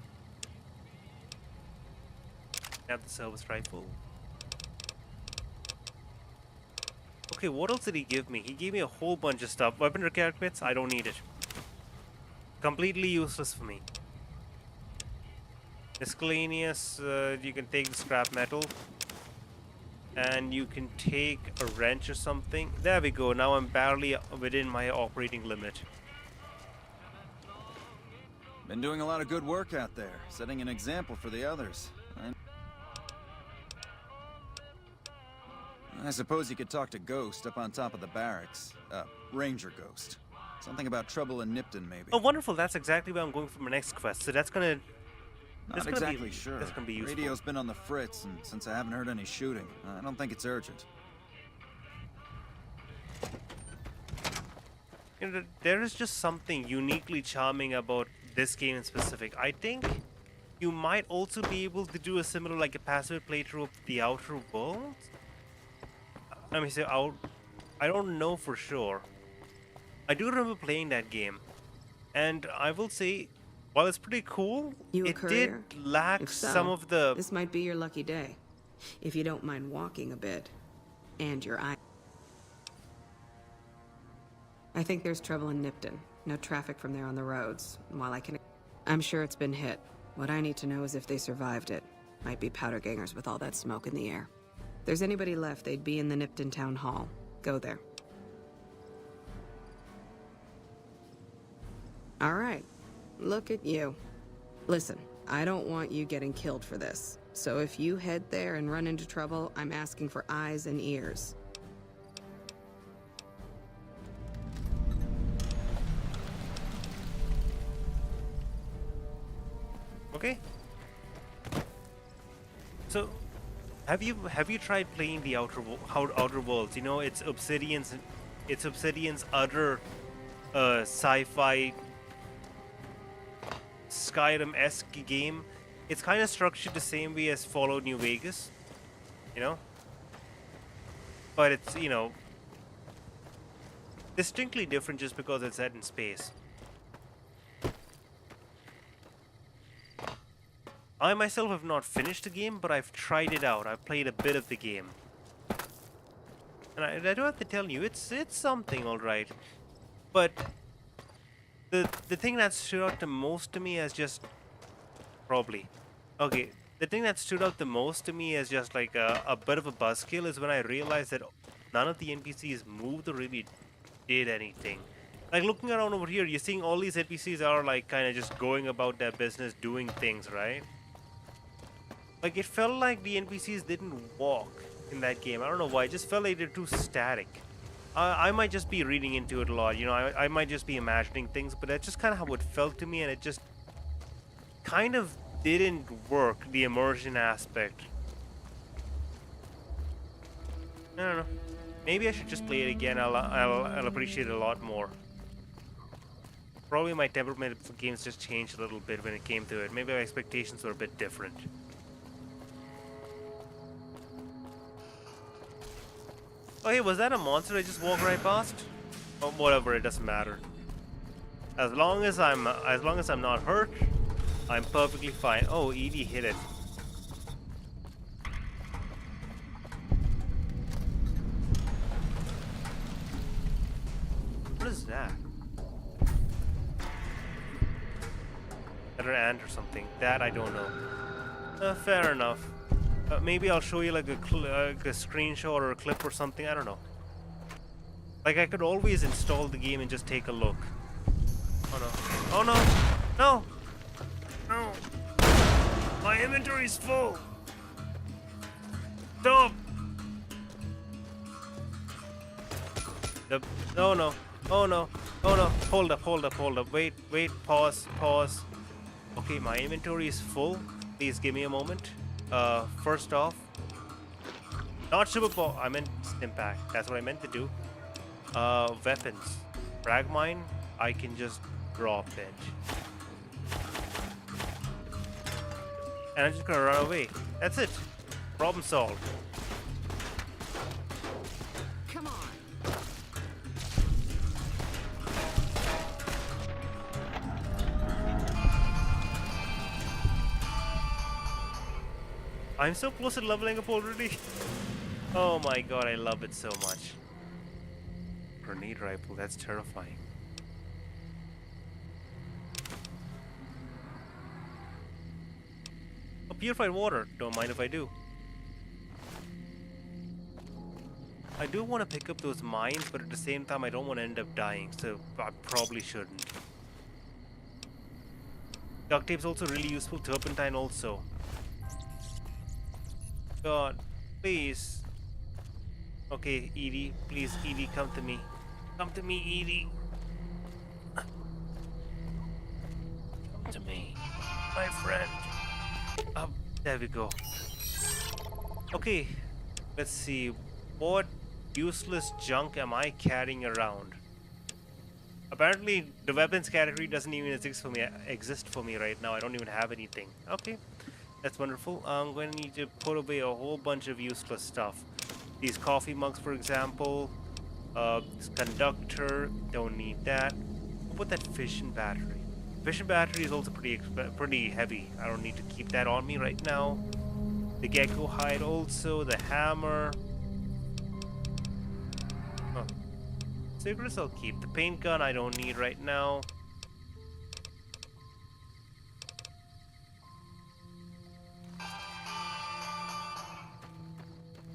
Have the service rifle. Okay, what else did he give me? He gave me a whole bunch of stuff. Weapon repair kits, I don't need it. Completely useless for me. Miscellaneous, you can take the scrap metal. And you can take a wrench or something. There we go, now I'm barely within my operating limit. Been doing a lot of good work out there, setting an example for the others. I suppose you could talk to Ghost up on top of the barracks. Ranger Ghost. Something about trouble in Nipton, maybe. Oh, wonderful. That's exactly where I'm going for my next quest. So that's gonna... Not exactly sure. That's gonna be useful. Radio's been on the fritz, and since I haven't heard any shooting, I don't think it's urgent. There is just something uniquely charming about this game in specific. I think you might also be able to do a similar, like a passive playthrough of The Outer Worlds. Let me say out. I don't know for sure. I do remember playing that game, and I will say, while it's pretty cool, it did lack some of the... This might be your lucky day, if you don't mind walking a bit, and your eye. I think there's trouble in Nipton. No traffic from there on the roads. While I'm sure it's been hit. What I need to know is if they survived it. Might be powder gangers with all that smoke in the air. If there's anybody left, they'd be in the Nipton Town Hall. Go there. All right. Look at you. Listen, I don't want you getting killed for this. So if you head there and run into trouble, I'm asking for eyes and ears. Okay. So, have you tried playing the Outer Worlds? You know, it's Obsidian's other sci-fi Skyrim-esque game. It's kind of structured the same way as Fallout New Vegas, you know? But it's, distinctly different just because it's set in space. I myself have not finished the game, but I've tried it out. I've played a bit of the game. And I do have to tell you, it's something, all right. But the thing that stood out the most to me as just probably okay. The thing that stood out the most to me as just like a bit of a buzzkill is when I realized that none of the NPCs moved or really did anything. Like looking around over here, you're seeing all these NPCs are like kind of just going about their business, doing things, right? Like it felt like the NPCs didn't walk in that game. I don't know why. It just felt like they're too static. I might just be reading into it a lot, you know. I might just be imagining things, but that's just kind of how it felt to me, and it just kind of didn't work. The immersion aspect. I don't know. Maybe I should just play it again. I'll appreciate it a lot more. Probably my temperament for games just changed a little bit when it came to it. Maybe my expectations were a bit different. Oh hey, was that a monster I just walked right past? Oh, whatever, it doesn't matter. As long as I'm not hurt, I'm perfectly fine. Oh, Edie hit it. What is that? An ant or something. That I don't know. Fair enough. Maybe I'll show you like a screenshot or a clip or something. I don't know. Like I could always install the game and just take a look. Oh no! Oh no! No! No! My inventory's full. Stop! No! No! Oh no! Oh no! Hold up! Hold up! Hold up! Wait! Wait! Pause! Pause! Okay, my inventory is full. Please give me a moment. First off, not super ball. I meant Stimpack. That's what I meant to do. Weapons. Frag mine. I can just drop it. And I'm just gonna run away. That's it. Problem solved. Come on. I'm so close to leveling up already. Oh my god, I love it so much. Grenade rifle, that's terrifying. Oh, purified water. Don't mind if I do. I do want to pick up those mines, but at the same time I don't want to end up dying, so I probably shouldn't. Duct tape's also really useful. Turpentine also. God, please. Okay, Edie, please, Edie, come to me. Come to me, Edie. Come to me, my friend. There we go. Okay, let's see. What useless junk am I carrying around? Apparently, the weapons category doesn't even exist for me right now. I don't even have anything. Okay. That's wonderful. I'm going to need to put away a whole bunch of useless stuff. These coffee mugs, for example. This conductor, don't need that. I'll put that fission battery. Fission battery is also pretty heavy. I don't need to keep that on me right now. The gecko hide also, the hammer. Huh. Cigarettes I'll keep. The paint gun I don't need right now.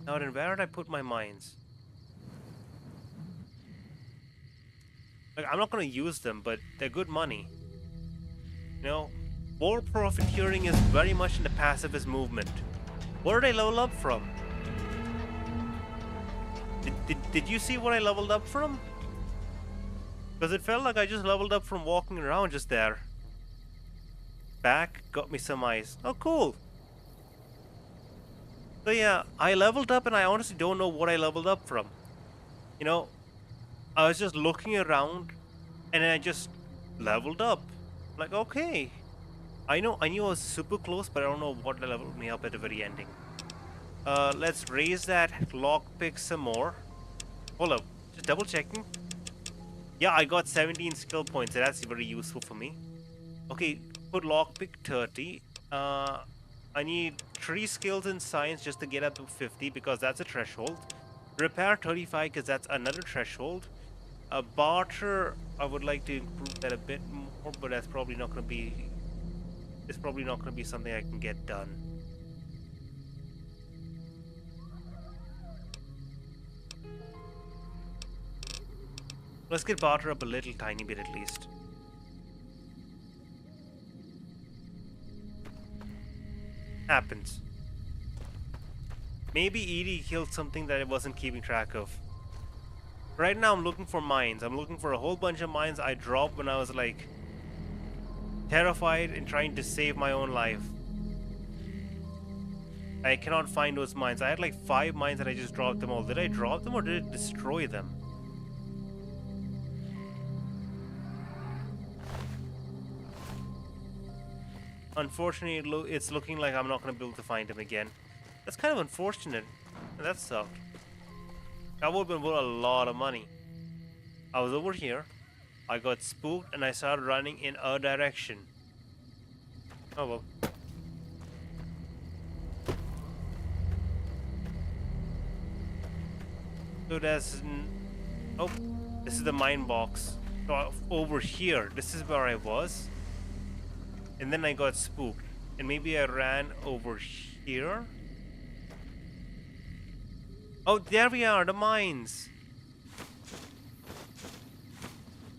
Now then, where did I put my mines? Like, I'm not gonna use them, but they're good money. You know, war profiteering is very much in the pacifist movement. Where did I level up from? Did you see what I leveled up from? Because it felt like I just leveled up from walking around just there. Back, got me some ice. Oh, cool. So yeah, I leveled up and I honestly don't know what I leveled up from. You know, I was just looking around and then I just leveled up. Like, okay. I knew I was super close, but I don't know what leveled me up at the very ending. Let's raise that lockpick some more. Hold up, just double checking. Yeah, I got 17 skill points, so that's very useful for me. Okay, put lockpick 30. I need 3 skills in science just to get up to 50 because that's a threshold. Repair 35 because that's another threshold. A barter, I would like to improve that a bit more, but that's probably not going to be. It's probably not going to be something I can get done. Let's get barter up a little tiny bit at least. Happens. Maybe Edie killed something that I wasn't keeping track of. Right now I'm looking for mines. I'm looking for a whole bunch of mines I dropped when I was like terrified and trying to save my own life. I cannot find those mines. I had like 5 mines and I just dropped them all. Did I drop them or did it destroy them? Unfortunately, it's looking like I'm not going to be able to find him again. That's kind of unfortunate. That sucked. That would have been worth a lot of money. I was over here. I got spooked and I started running in a direction. Oh well. So there's... Oh, this is the mine box. So over here, this is where I was. And then I got spooked. And maybe I ran over here. Oh, there we are, the mines.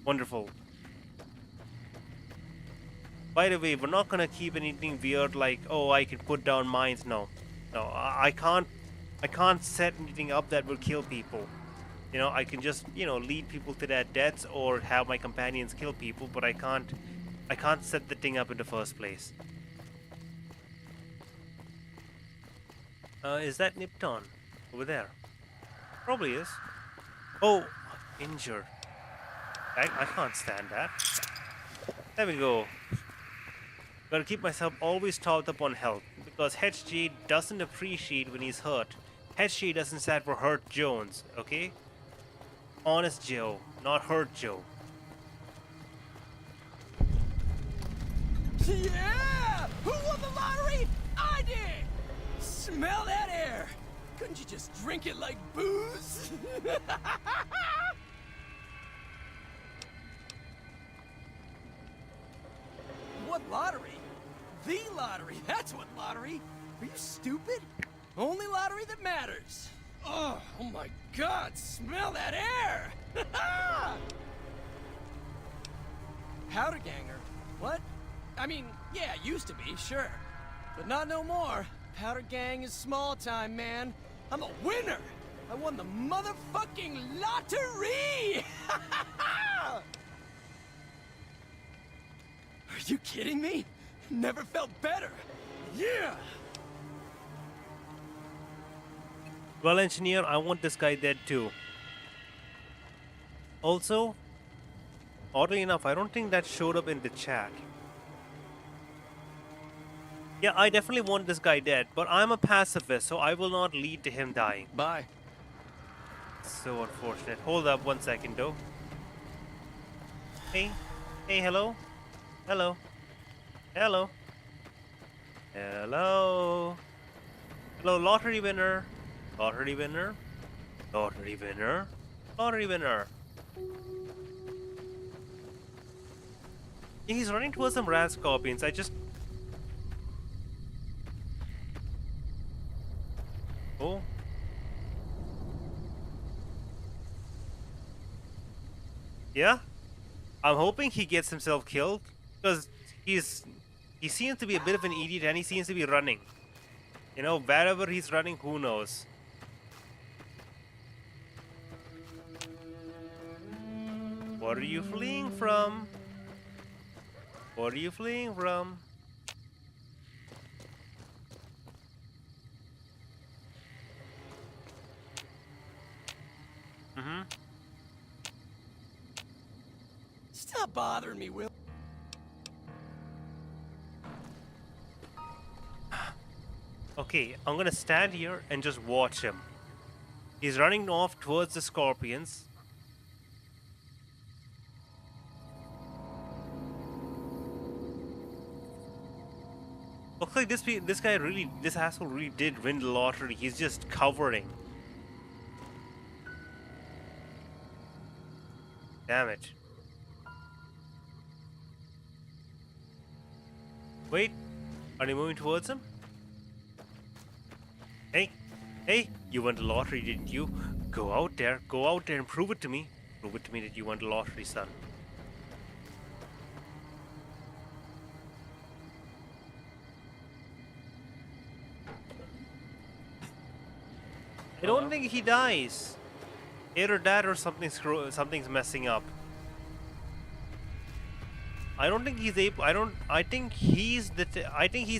Wonderful. By the way, we're not gonna keep anything weird like, oh, I can put down mines. No. No, I can't set anything up that will kill people. You know, I can just, you know, lead people to their deaths or have my companions kill people, but I can't set the thing up in the first place. Is that Nipton over there? Probably is. Oh, injured. I can't stand that. There we go. Gotta keep myself always topped up on health, because HG doesn't appreciate when he's hurt. HG doesn't stand for Hurt Jones, okay? Honest Joe, not Hurt Joe. Yeah! Who won the lottery? I did! Smell that air! Couldn't you just drink it like booze? What lottery? The lottery, that's what lottery! Are you stupid? Only lottery that matters. Oh my god, smell that air! Powder ganger? What? I mean, yeah, used to be, sure. But not no more. Powder gang is small time, man. I'm a winner! I won the motherfucking lottery! Are you kidding me? Never felt better. Yeah! Well, engineer, I want this guy dead too. Also, oddly enough, I don't think that showed up in the chat. Yeah, I definitely want this guy dead, but I'm a pacifist, so I will not lead to him dying. Bye. So unfortunate. Hold up 1 second, though. Hey. Hey, hello? Hello. Hello. Hello. Hello, lottery winner. Lottery winner. Lottery winner. Lottery winner. Yeah, he's running towards some rat scorpions. I just... Oh. Yeah? I'm hoping he gets himself killed, because he seems to be a bit of an idiot and he seems to be running. You know, wherever he's running, who knows? What are you fleeing from? What are you fleeing from? Mm-hmm. Stop bothering me, Will. Okay, I'm gonna stand here and just watch him. He's running off towards the scorpions. Looks like this asshole really did win the lottery. He's just covering. Damn it. Wait, are they moving towards him? Hey, hey, you won the lottery, didn't you? Go out there and prove it to me. Prove it to me that you won the lottery, son. I don't think he dies. Either that or something's messing up. I don't think he's able. I think he's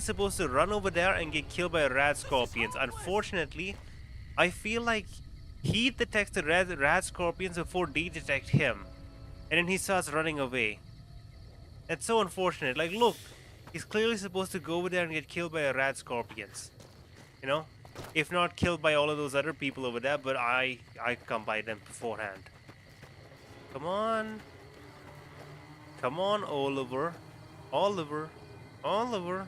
supposed to run over there and get killed by rat scorpions. Unfortunately, I feel like he detects the rat scorpions before they detect him, and then he starts running away. That's so unfortunate. Like, look, he's clearly supposed to go over there and get killed by rat scorpions. You know, if not killed by all of those other people over there, but I come by them beforehand. Come on. Come on, Oliver. Oliver. Oliver.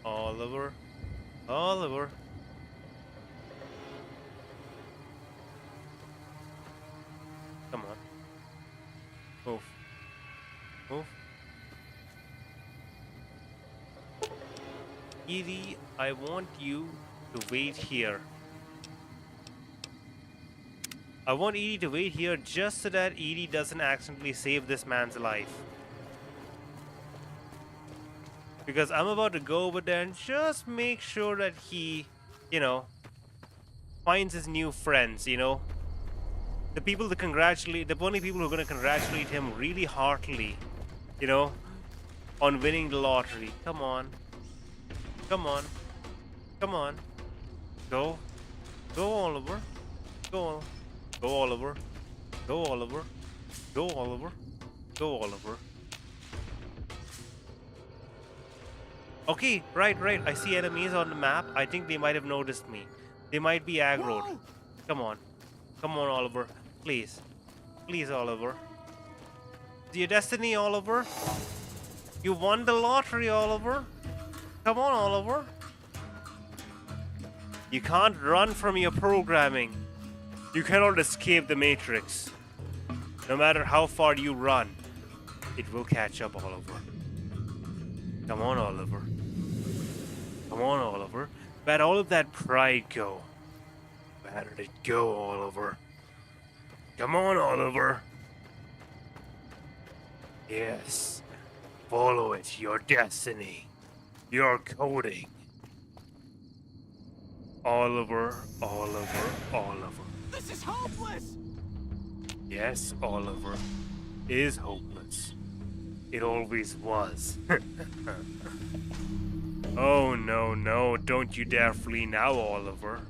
Oliver. Oliver. Come on. Move. Move. Edie, I want you to wait here. I want Edie to wait here just so that Edie doesn't accidentally save this man's life. Because I'm about to go over there and just make sure that he, you know, finds his new friends, you know. The only people who are going to congratulate him really heartily, you know, on winning the lottery. Come on. Come on. Come on. Go. Go, Oliver. Go. Go, Oliver. Go, Oliver. Go, Oliver. Go, Oliver. Okay, right. I see enemies on the map. I think they might have noticed me. They might be aggroed. Come on. Come on, Oliver. Please. Please, Oliver. It's your destiny, Oliver. You won the lottery, Oliver. Come on, Oliver. You can't run from your programming. You cannot escape the Matrix. No matter how far you run, it will catch up, Oliver. Come on, Oliver. Come on, Oliver. Let all of that pride go. Let it go, Oliver. Come on, Oliver. Yes. Follow it, your destiny. Your coding. Oliver, Oliver, Oliver. This is hopeless! Yes, Oliver is hopeless. It always was. Oh, no, don't you dare flee now, Oliver.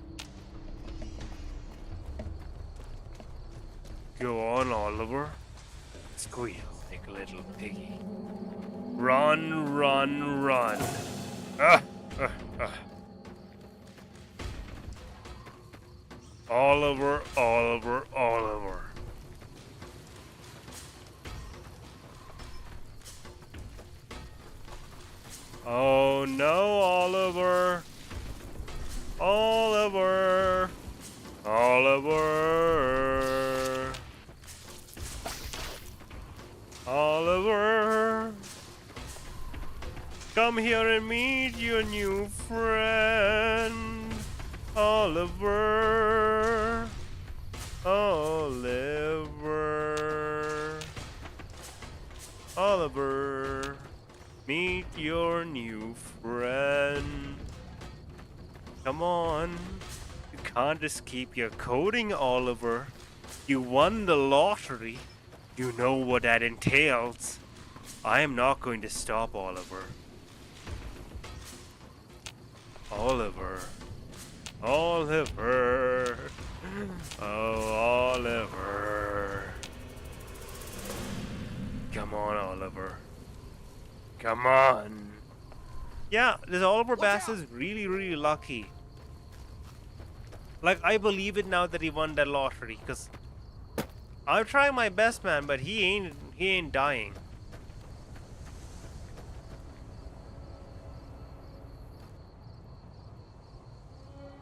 Go on, Oliver. Squeal like a little piggy. Run, run, run. Oliver, Oliver, Oliver. Oh no, Oliver. Oliver. Oliver. Oliver. Come here and meet your new friend. Oliver. Oliver. Oliver. Meet your new friend. Come on. You can't escape your coding, Oliver. You won the lottery. You know what that entails. I am not going to stop, Oliver. Oliver. Oliver. Oh, Oliver. Come on, Oliver. Come on. Yeah, this Oliver Bass is really, really lucky. Like, I believe it now that he won that lottery, because I'm trying my best, man, but he ain't dying.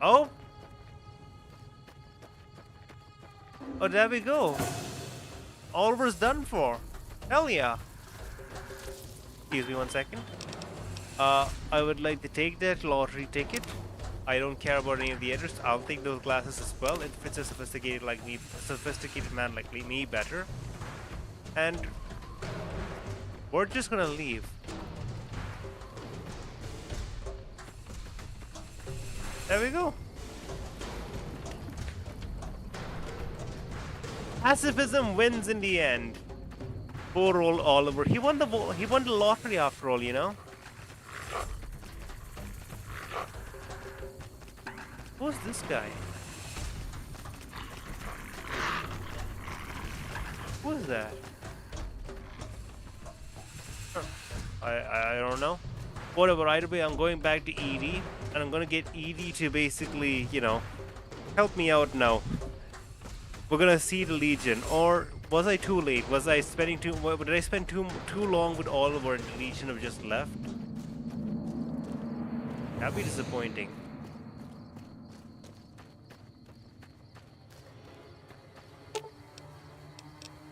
Oh? Oh, there we go. Oliver's done for. Hell yeah. Excuse me 1 second. I would like to take that lottery ticket. I don't care about any of the others. I'll take those glasses as well. It fits a sophisticated man like me better. And we're just gonna leave. There we go. Pacifism wins in the end. Poor old Oliver. He won the lottery after all, you know. Who's this guy? Who is that? I don't know. Whatever, either way, I'm going back to Edie, and I'm gonna get Edie to basically, you know, help me out now. We're gonna see the Legion, or was I too late? Was I spending did I spend too long with Oliver and the Legion have just left? That'd be disappointing.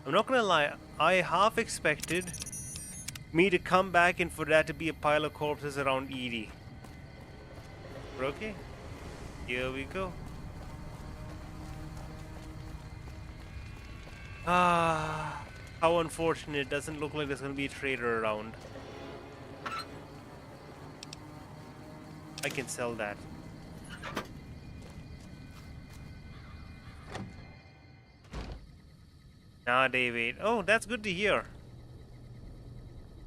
I'm not gonna lie, I half expected me to come back and for that to be a pile of corpses around Edie. But okay, here we go. Ah, how unfortunate. It doesn't look like there's gonna be a trader around. I can sell that. Nah, David. Oh, that's good to hear.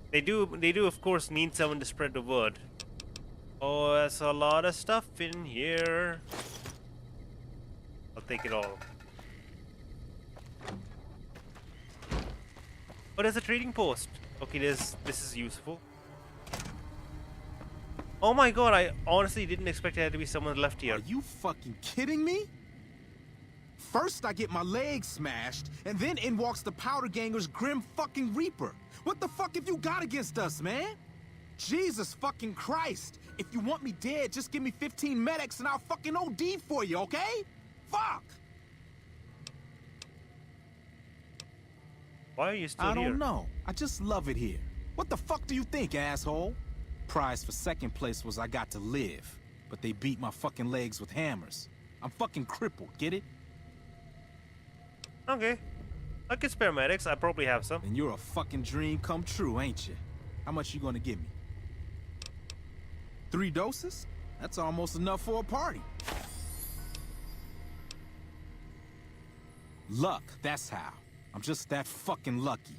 They do of course need someone to spread the word. Oh, that's a lot of stuff in here. I'll take it all. Oh, there's a trading post. Okay, this is useful. Oh my god, I honestly didn't expect there to be someone left here. Are you fucking kidding me? First I get my leg smashed, and then in walks the Powder Ganger's Grim fucking Reaper. What the fuck have you got against us, man? Jesus fucking Christ. If you want me dead, just give me 15 medics and I'll fucking OD for you, okay? Fuck! Why are you still here? here? I don't know. I just love it here. What the fuck do you think, asshole? Prize for second place was I got to live, but they beat my fucking legs with hammers. I'm fucking crippled, get it? Okay. I could spare medics. I probably have some. And you're a fucking dream come true, ain't you? How much you gonna give me? 3 doses? That's almost enough for a party. Luck, that's how. I'm just that fucking lucky.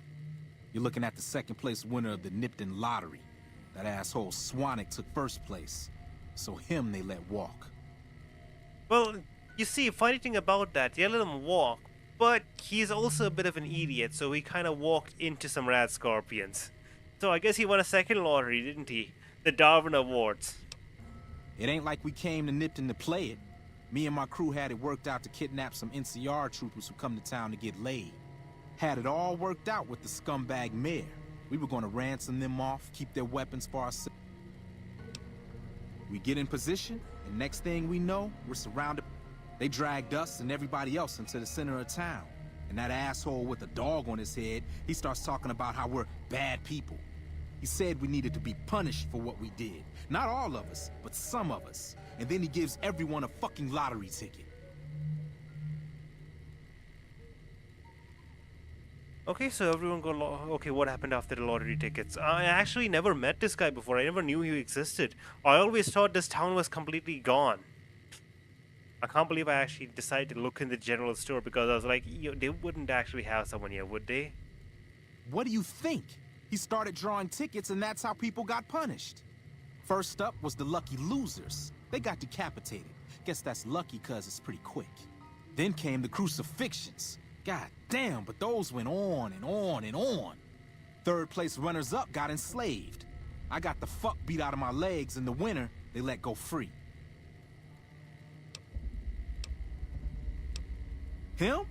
You're looking at the second place winner of the Nipton lottery. That asshole Swanick took first place. So him they let walk. Well, you see, funny thing about that, they let him walk, but he's also a bit of an idiot, so he kind of walked into some rad scorpions. So I guess he won a second lottery, didn't he? The Darwin Awards. It ain't like we came to Nipton to play it. Me and my crew had it worked out to kidnap some NCR troopers who come to town to get laid. Had it all worked out with the scumbag mayor. We were gonna ransom them off, keep their weapons for ourselves. We get in position, and next thing we know, we're surrounded. They dragged us and everybody else into the center of town. And that asshole with a dog on his head, he starts talking about how we're bad people. He said we needed to be punished for what we did. Not all of us, but some of us. And then he gives everyone a fucking lottery ticket. Okay, so everyone got okay, what happened after the lottery tickets? I actually never met this guy before. I never knew he existed. I always thought this town was completely gone. I can't believe I actually decided to look in the general store because I was like, they wouldn't actually have someone here, would they? What do you think? He started drawing tickets and that's how people got punished. First up was the lucky losers. They got decapitated. Guess that's lucky cause it's pretty quick. Then came the crucifixions. God damn, but those went on and on and on. Third place runners-up got enslaved. I got the fuck beat out of my legs and the winner, they let go free. Him?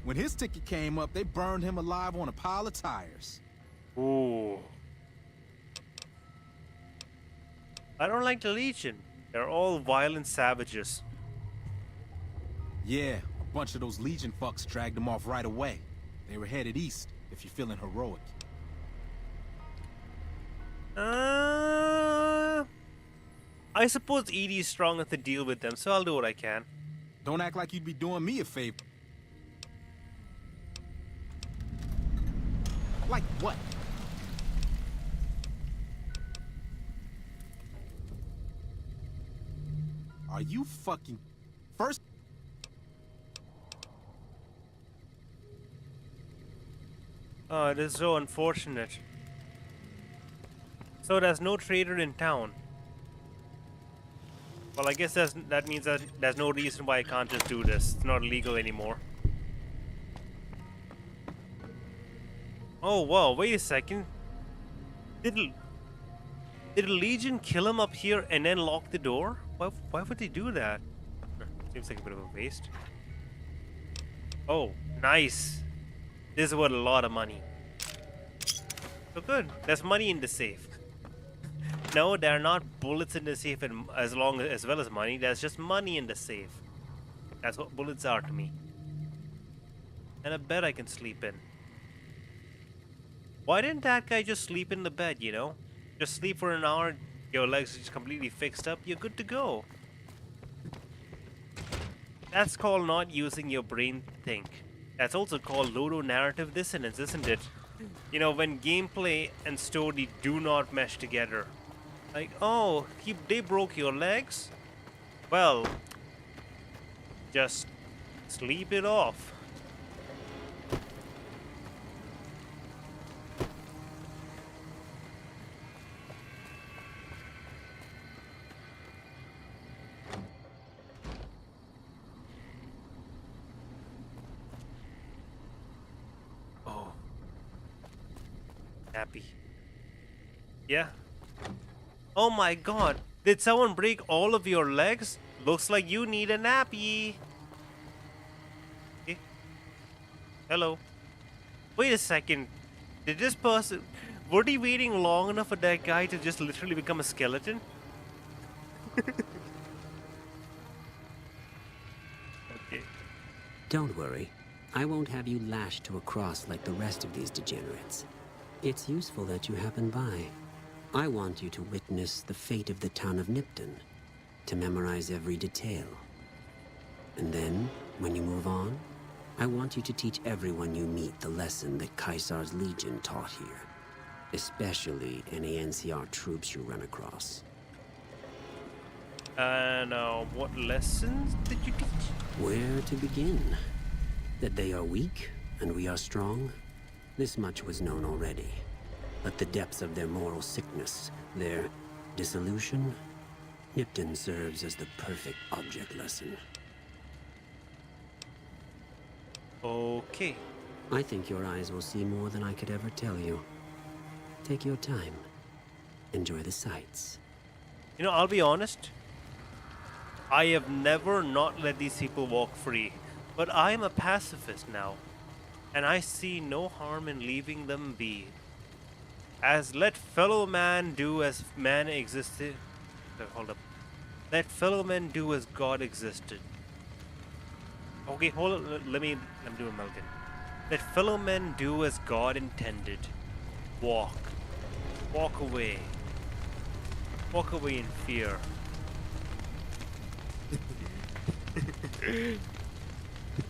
When his ticket came up, they burned him alive on a pile of tires. Ooh. I don't like the Legion. They're all violent savages. Yeah, a bunch of those Legion fucks dragged him off right away. They were headed east, if you're feeling heroic. I suppose Edie's strong enough to deal with them, so I'll do what I can. Don't act like you'd be doing me a favor. Like what? Are you fucking... First... Oh, it is so unfortunate. So there's no trader in town. Well, I guess that means that there's no reason why I can't just do this. It's not illegal anymore. Oh, wow, wait a second. Did a Legion kill him up here and then lock the door? Why would they do that? Seems like a bit of a waste. Oh, nice. This is worth a lot of money. So good. There's money in the safe. No, there are not bullets in the safe as well as money. There's just money in the safe. That's what bullets are to me. And a bed I can sleep in. Why didn't that guy just sleep in the bed, you know? Just sleep for an hour, your legs are just completely fixed up, you're good to go. That's called not using your brain to think. That's also called ludonarrative dissonance, isn't it? You know, when gameplay and story do not mesh together. Like, oh, they broke your legs? Well, just sleep it off. Oh. Happy. Yeah. Oh my god, did someone break all of your legs? Looks like you need a nappy. Okay. Hello. Wait a second. Did this person... Were they waiting long enough for that guy to just literally become a skeleton? Okay. Don't worry. I won't have you lashed to a cross like the rest of these degenerates. It's useful that you happen by. I want you to witness the fate of the town of Nipton, to memorize every detail. And then, when you move on, I want you to teach everyone you meet the lesson that Caesar's Legion taught here, especially any NCR troops you run across. What lessons did you teach? Where to begin? That they are weak, and we are strong? This much was known already. But the depths of their moral sickness, their dissolution, Nipton serves as the perfect object lesson. Okay. I think your eyes will see more than I could ever tell you. Take your time. Enjoy the sights. You know, I'll be honest. I have never not let these people walk free. But I am a pacifist now. And I see no harm in leaving them be. As let fellow man do as man existed. Hold up. Let fellow men do as God existed. Okay, hold on. I'm doing Melvin. Let fellow men do as God intended. Walk. Walk away. Walk away in fear.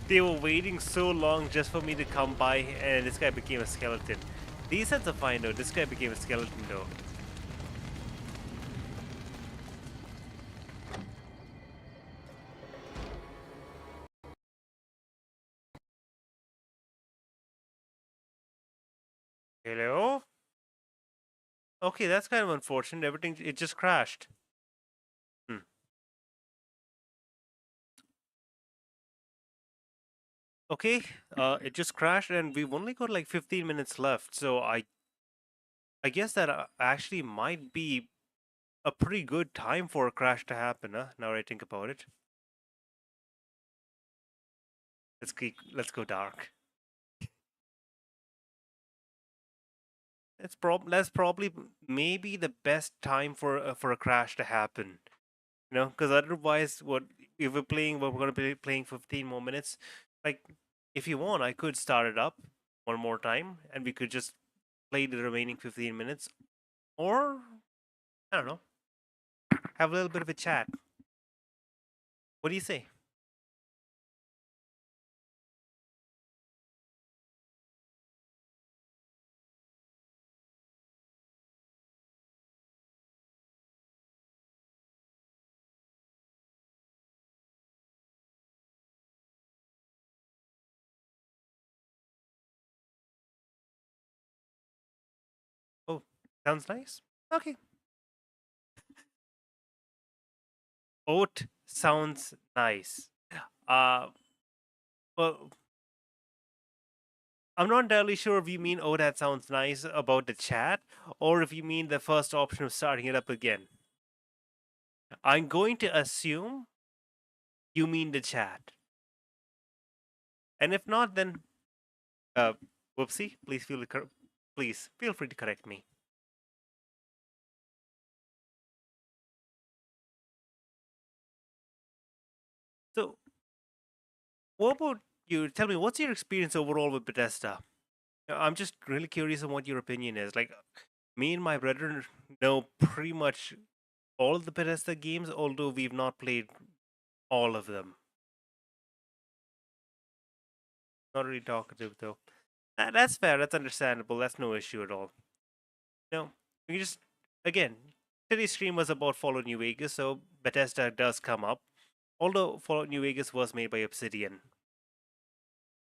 They were waiting so long just for me to come by, and this guy became a skeleton. These sets are fine though. This guy became a skeleton though. Hello? Okay, that's kind of unfortunate. Everything, it just crashed. Okay, it just crashed and we've only got like 15 minutes left. So I guess that actually might be a pretty good time for a crash to happen, huh? Now that I think about it. Let's go dark. That's probably maybe the best time for a crash to happen. You know, because otherwise, if we're gonna be playing 15 more minutes. Like, if you want, I could start it up one more time, and we could just play the remaining 15 minutes, or I don't know, have a little bit of a chat. What do you say? Oh, sounds nice. Okay. Oat sounds nice. Uh, well, I'm not entirely sure if you mean oh that sounds nice about the chat, or if you mean the first option of starting it up again. I'm going to assume you mean the chat, and if not, then uh, whoopsie. Please feel free to correct me. So, what about you? Tell me, what's your experience overall with Bethesda? I'm just really curious on what your opinion is. Like, me and my brother know pretty much all of the Bethesda games, although we've not played all of them. Not really talkative though. That's fair. That's understandable. That's no issue at all. No, we just again, today's stream was about Fallout New Vegas, so Bethesda does come up. Although Fallout New Vegas was made by Obsidian,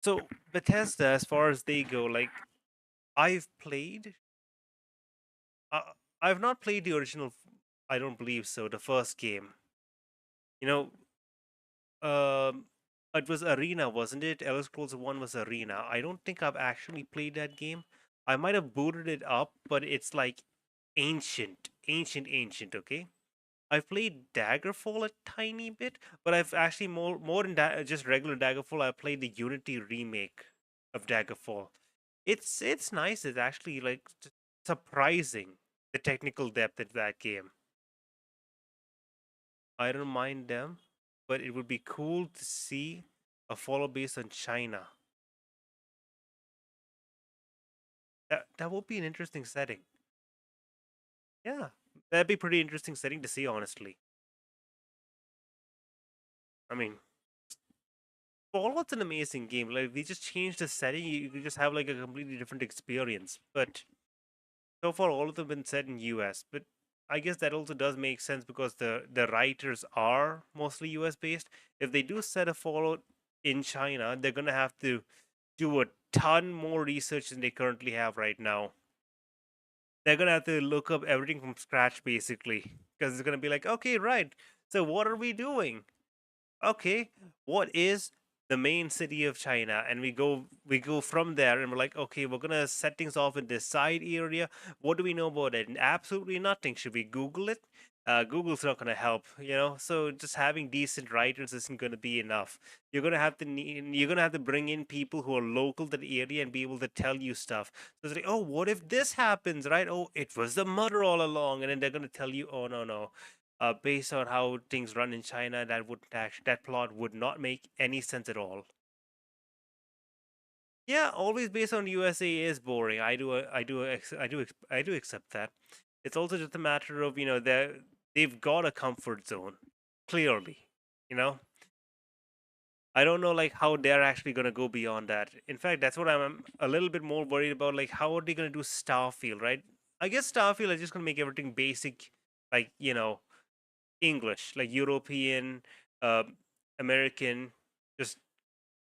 so Bethesda, as far as they go, like I've played. Uh, I've not played the original. I don't believe so. The first game, you know, it was Arena, wasn't it? Elder Scrolls One was Arena. I don't think I've actually played that game. I might have booted it up, but it's like ancient. Okay, I've played Daggerfall a tiny bit, but I've actually more than just regular Daggerfall. I played the Unity remake of Daggerfall. It's nice. It's actually like surprising the technical depth of that game. I don't mind them, but it would be cool to see a follow based on China. That would be an interesting setting. Yeah, that'd be pretty interesting setting to see. Honestly, I mean, Fallout's an amazing game. Like, we just changed the setting, you could just have like a completely different experience. But so far, all of them have been set in US. But I guess that also does make sense because the writers are mostly US based. If they do set a Fallout in China, they're gonna have to do a ton more research than they currently have right now. They're gonna have to look up everything from scratch basically, because it's gonna be like, okay, right. So what are we doing? Okay, what is the main city of China? And we go from there, and we're like, okay, we're gonna set things off in this side area. What do we know about it? Absolutely nothing. Should we Google it? Google's not gonna help, So just having decent writers isn't gonna be enough. You're gonna have to bring in people who are local to the area and be able to tell you stuff. So it's like, oh, what if this happens, right? Oh, it was the mother all along, and then they're gonna tell you, oh no, based on how things run in China, that plot would not make any sense at all. Yeah, always based on USA is boring. I do accept that. It's also just a matter of they've got a comfort zone, clearly. You know, I don't know like how they're actually gonna go beyond that. In fact, that's what I'm a little bit more worried about. Like, how are they gonna do Starfield, right? I guess Starfield is just gonna make everything basic, like English, like European, uh, American, just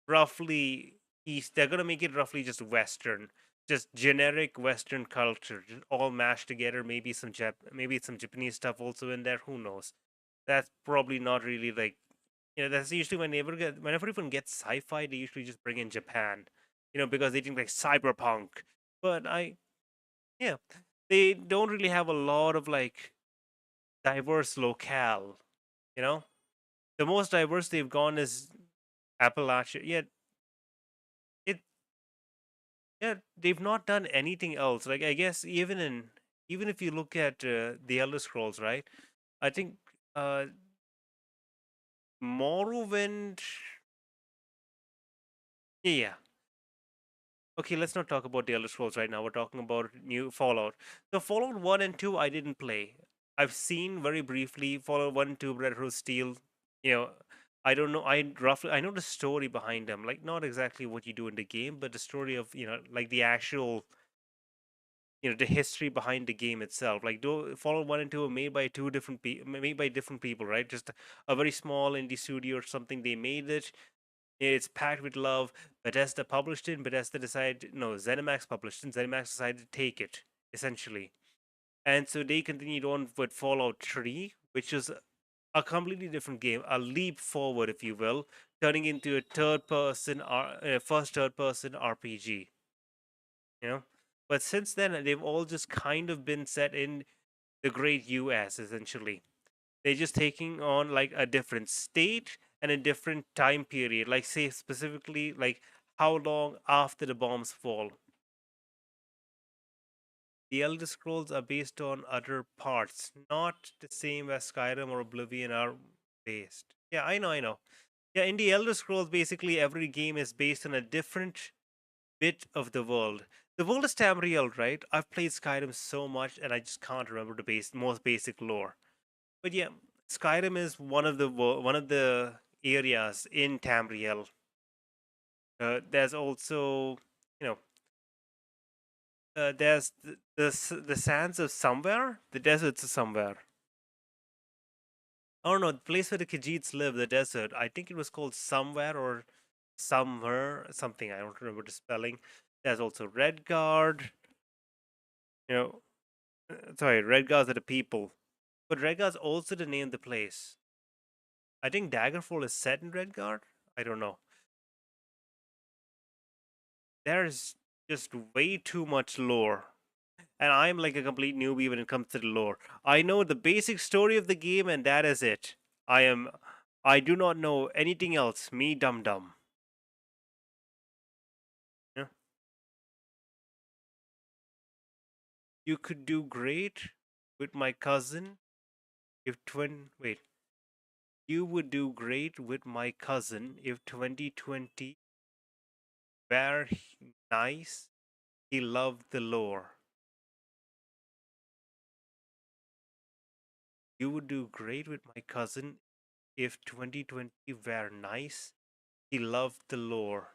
roughly East. They're gonna make it roughly just Western, just generic Western culture, just all mashed together. Maybe some Japanese stuff also in there. Who knows? That's probably not really like That's usually whenever everyone gets sci-fi, they usually just bring in Japan, because they think like cyberpunk. But yeah, they don't really have a lot of like diverse locale. You know, the most diverse they've gone is Appalachia. Yet it yeah, they've not done anything else. Like, I guess even if you look at the Elder Scrolls, right? I think uh Morrowind. Yeah, Okay, let's not talk about the Elder Scrolls right now. We're talking about new Fallout. So Fallout 1 and 2 I didn't play. I've seen very briefly Fallout 1 and 2, Retro Steel. You know, I don't know. I know the story behind them. Like not exactly what you do in the game, but the story of, like the actual, the history behind the game itself. Like though Fallout 1 and 2 are made by made by different people, right? Just a very small indie studio or something. They made it. It's packed with love. Bethesda published it, and Bethesda decided, no, ZeniMax published it, and ZeniMax decided to take it, essentially. And so they continued on with Fallout 3, which is a completely different game, a leap forward, if you will, turning into a first third person RPG, you know? But since then, they've all just kind of been set in the great US, essentially. They're just taking on like a different state and a different time period, like say specifically like how long after the bombs fall. The Elder Scrolls are based on other parts, not the same as Skyrim or Oblivion are based. Yeah, I know. Yeah, in the Elder Scrolls, basically every game is based on a different bit of the world. The world is Tamriel, right? I've played Skyrim so much and I just can't remember the most basic lore. But yeah, Skyrim is one of the areas in Tamriel. There's also, you know, there's the sands of somewhere, the deserts of somewhere. I don't know, the place where the Khajiits live, the desert. I think it was called somewhere or somewhere, something. I don't remember the spelling. There's also Redguard. You know, sorry, Redguards are the people, but Redguard's also the name of the place. I think Daggerfall is set in Redguard. I don't know. There's just way too much lore. And I'm like a complete newbie when it comes to the lore. I know the basic story of the game and that is it. I do not know anything else. Me dum dum. Yeah. You could do great with my cousin if twin wait. You would do great with my cousin if 2020 were nice. He loved the lore. You would do great with my cousin if 2020 were nice. He loved the lore.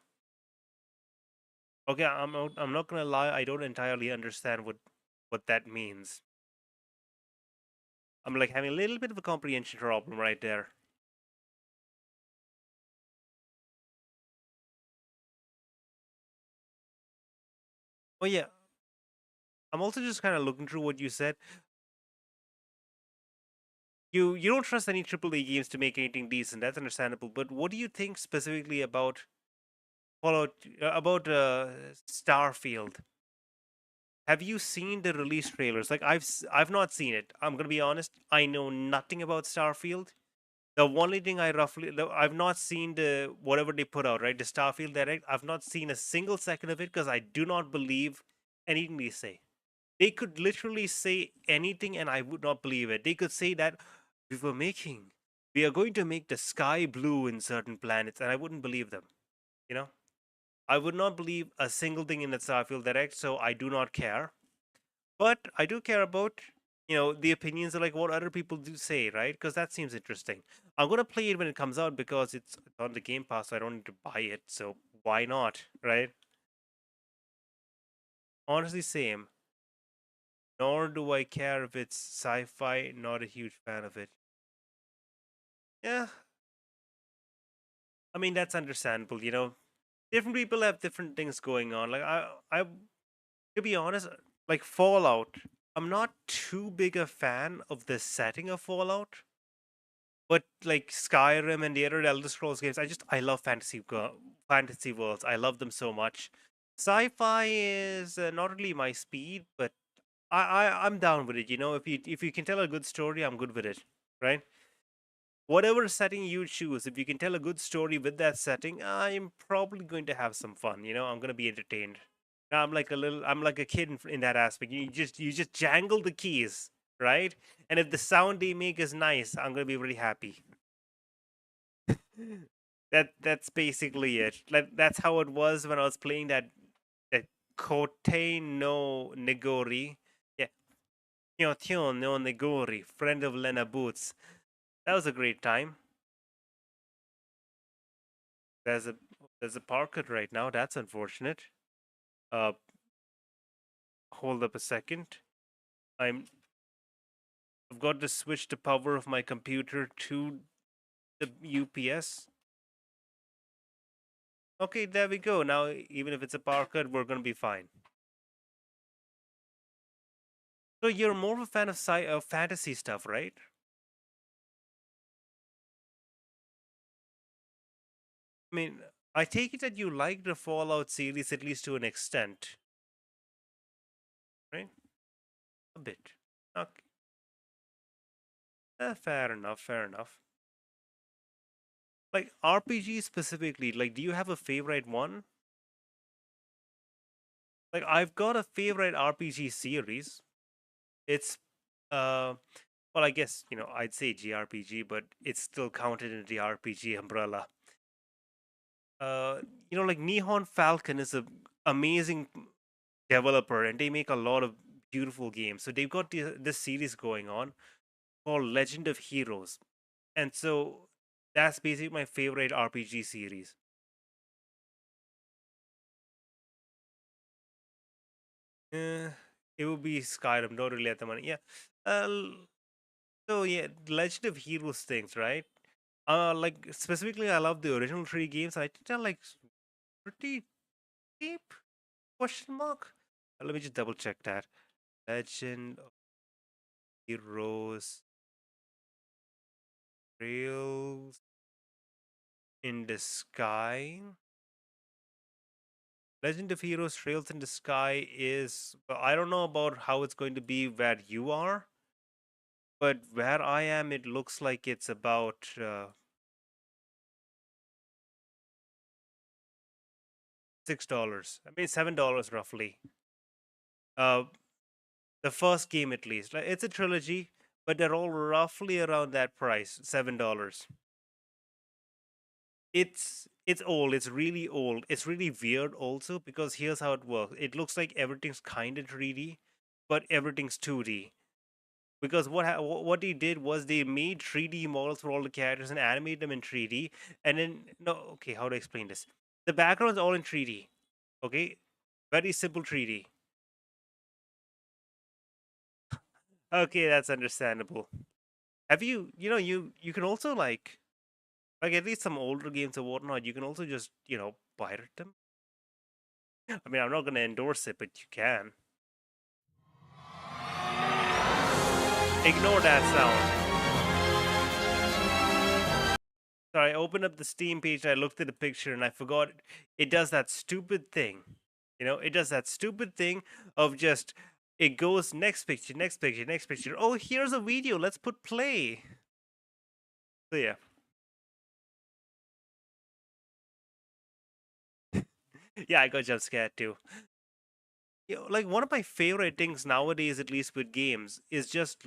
Okay, I'm not gonna lie. I don't entirely understand what that means. I'm like having a little bit of a comprehension problem right there. Oh yeah, I'm also just kind of looking through what you said. You don't trust any AAA games to make anything decent. That's understandable. But what do you think specifically about Fallout? About Starfield? Have you seen the release trailers? Like I've not seen it. I'm gonna be honest. I know nothing about Starfield. The only thing I've not seen the whatever they put out, right? The Starfield Direct. I've not seen a single second of it because I do not believe anything they say. They could literally say anything and I would not believe it. They could say that we are going to make the sky blue in certain planets, and I wouldn't believe them. You know, I would not believe a single thing in the Starfield Direct, so I do not care. But I do care about, the opinions of like what other people do say, right? Because that seems interesting. I'm gonna play it when it comes out because it's on the Game Pass, so I don't need to buy it. So why not, right? Honestly, same. Nor do I care if it's sci-fi. Not a huge fan of it. Yeah, I mean that's understandable. Different people have different things going on. Like to be honest, like Fallout, I'm not too big a fan of the setting of Fallout. But like Skyrim and the other Elder Scrolls games, I love fantasy worlds. I love them so much. Sci-fi is not really my speed, but I'm down with it. If you can tell a good story, I'm good with it. Right? Whatever setting you choose, if you can tell a good story with that setting, I'm probably going to have some fun. I'm going to be entertained. I'm like a kid in that aspect. You just jangle the keys, right? And if the sound they make is nice, I'm gonna be really happy. That's basically it. Like that's how it was when I was playing that Kote no Negori. Yeah, Tyon no Negori, friend of Lena Boots. That was a great time. There's a there's a parklet right now. That's unfortunate. Uh, hold up a second. I've got to switch the power of my computer to the UPS. Okay, there we go. Now, even if it's a power cut, we're gonna be fine. So you're more of a fan of fantasy stuff, right? I mean, I take it that you like the Fallout series at least to an extent, right? A bit. Okay. Fair enough. Fair enough. Like RPG specifically, like, do you have a favorite one? Like, I've got a favorite RPG series. It's well, I guess I'd say JRPG, but it's still counted in the RPG umbrella. Uh, like Neon Falcon is a amazing developer, and they make a lot of beautiful games. So they've got this series going on called Legend of Heroes, and so that's basically my favorite RPG series. Uh, it would be Skyrim. Don't really at the money. Yeah. Uh, so yeah, Legend of Heroes things, right? Like specifically, I love the original three games. I think they're like pretty deep? Question mark. Let me just double check that. Legend of Heroes Trails in the Sky. Legend of Heroes Trails in the Sky is, well, I don't know about how it's going to be where you are, but where I am, it looks like it's about $6. I mean, $7 roughly. Uh, the first game at least. Like, it's a trilogy, but they're all roughly around that price, $7. It's old. It's really old. It's really weird also because here's how it works. It looks like everything's kind of 3D, but everything's 2D. Because what they did was they made 3D models for all the characters and animated them in 3D. And then no, okay, how to explain this? The background's all in 3D. Okay, very simple 3D. Okay, that's understandable. Have you can also like at least some older games or whatnot. You can also just pirate them. I mean, I'm not going to endorse it, but you can. Ignore that sound. So I opened up the Steam page, I looked at the picture, and I forgot it does that stupid thing. It does that stupid thing of just, it goes next picture, next picture, next picture. Oh, here's a video. Let's put play. So yeah. Yeah, I got jump scared too. Like one of my favorite things nowadays, at least with games, is just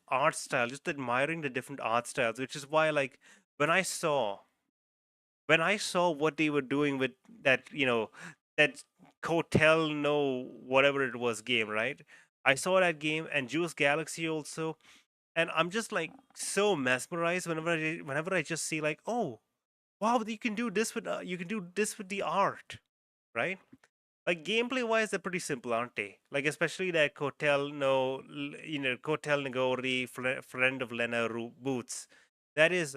art style, just admiring the different art styles. Which is why, like, when I saw what they were doing with that Cotel no whatever it was game, right? I saw that game and Juice Galaxy also, and I'm just like so mesmerized whenever I just see like, oh wow, you can do this with the art, right? Like gameplay wise, they're pretty simple, aren't they? Like especially that Kotel no, Kotel Nagori, friend of Lena Boots. That is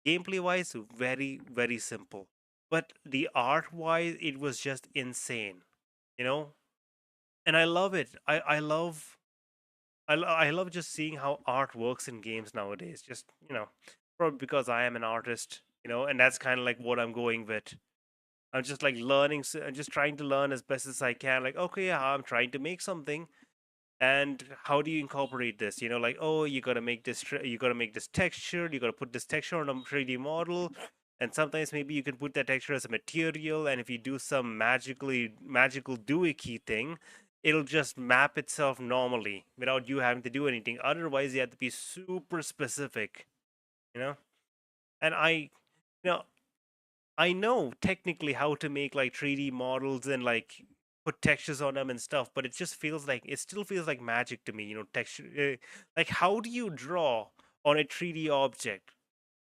gameplay wise very very simple, but the art wise, it was just insane, you know. And I love it. I love just seeing how art works in games nowadays. Just probably because I am an artist, and that's kind of like what I'm going with. I'm just like learning. I'm just trying to learn as best as I can. Like, okay, yeah, I'm trying to make something, and how do you incorporate this? Like, oh, you gotta make this. You gotta make this texture. You gotta put this texture on a 3D model, and sometimes maybe you can put that texture as a material. And if you do some magical doohickey thing, it'll just map itself normally without you having to do anything. Otherwise, you have to be super specific. You know, and you know I know technically how to make like 3D models and like put textures on them and stuff, but it just feels like it still feels like magic to me. Texture. Like, how do you draw on a 3D object?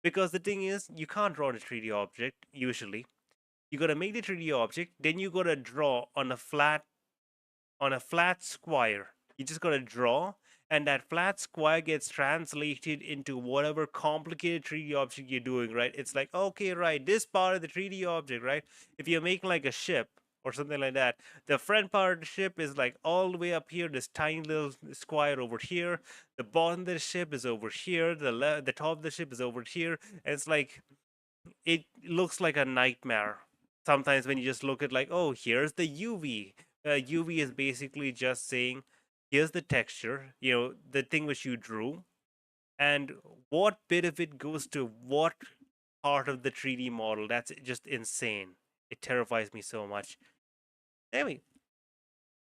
Because the thing is, you can't draw on a 3D object usually. You gotta make the 3D object, then you gotta draw on a flat square. You just gotta draw, and that flat square gets translated into whatever complicated 3D object you're doing, right? It's like, okay, right, this part of the 3D object, right? If you're making like a ship or something like that, the front part of the ship is like all the way up here, this tiny little square over here. The bottom of the ship is over here. The top of the ship is over here. And it's like, it looks like a nightmare sometimes when you just look at like, oh, here's the UV. UV is basically just saying, here's the texture, the thing which you drew, and what bit of it goes to what part of the 3D model. That's just insane. It terrifies me so much. Anyway,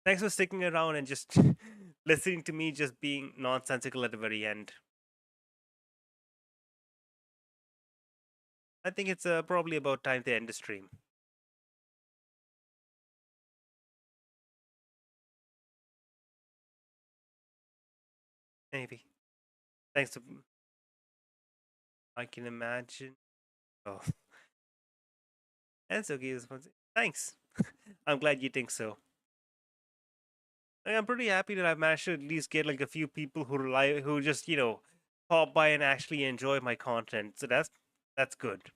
thanks for sticking around and just listening to me just being nonsensical at the very end. I think it's probably about time to end the stream. Maybe. Thanks to. I can imagine. Oh, that's okay. Thanks. I'm glad you think so. I'm pretty happy that I've managed to at least get like a few people who just pop by and actually enjoy my content. So that's good.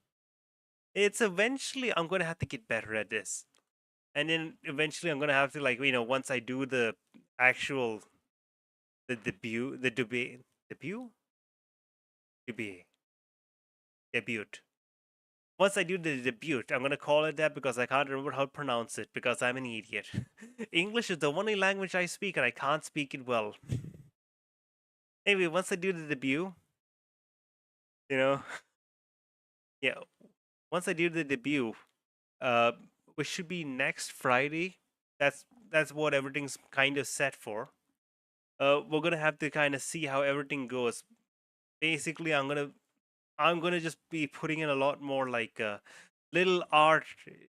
It's eventually I'm gonna have to get better at this, and then eventually I'm gonna have to once I do the actual the debut the debut. Once I do the debut, I'm gonna call it that because I can't remember how to pronounce it because I'm an idiot. English is the only language I speak and I can't speak it well. Anyway, once I do the debut, yeah, once I do the debut, which should be next Friday. That's what everything's kind of set for. We're gonna have to kind of see how everything goes. Basically, I'm gonna just be putting in a lot more like little art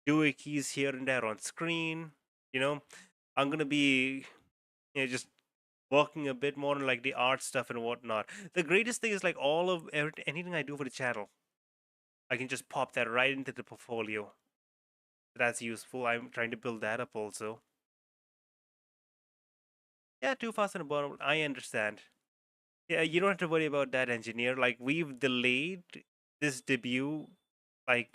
doohickeys here and there on screen. I'm gonna be just working a bit more on like the art stuff and whatnot. The greatest thing is like anything I do for the channel, I can just pop that right into the portfolio. That's useful. I'm trying to build that up also. Yeah, too fast and bottom. I understand. Yeah, you don't have to worry about that, engineer. Like, we've delayed this debut like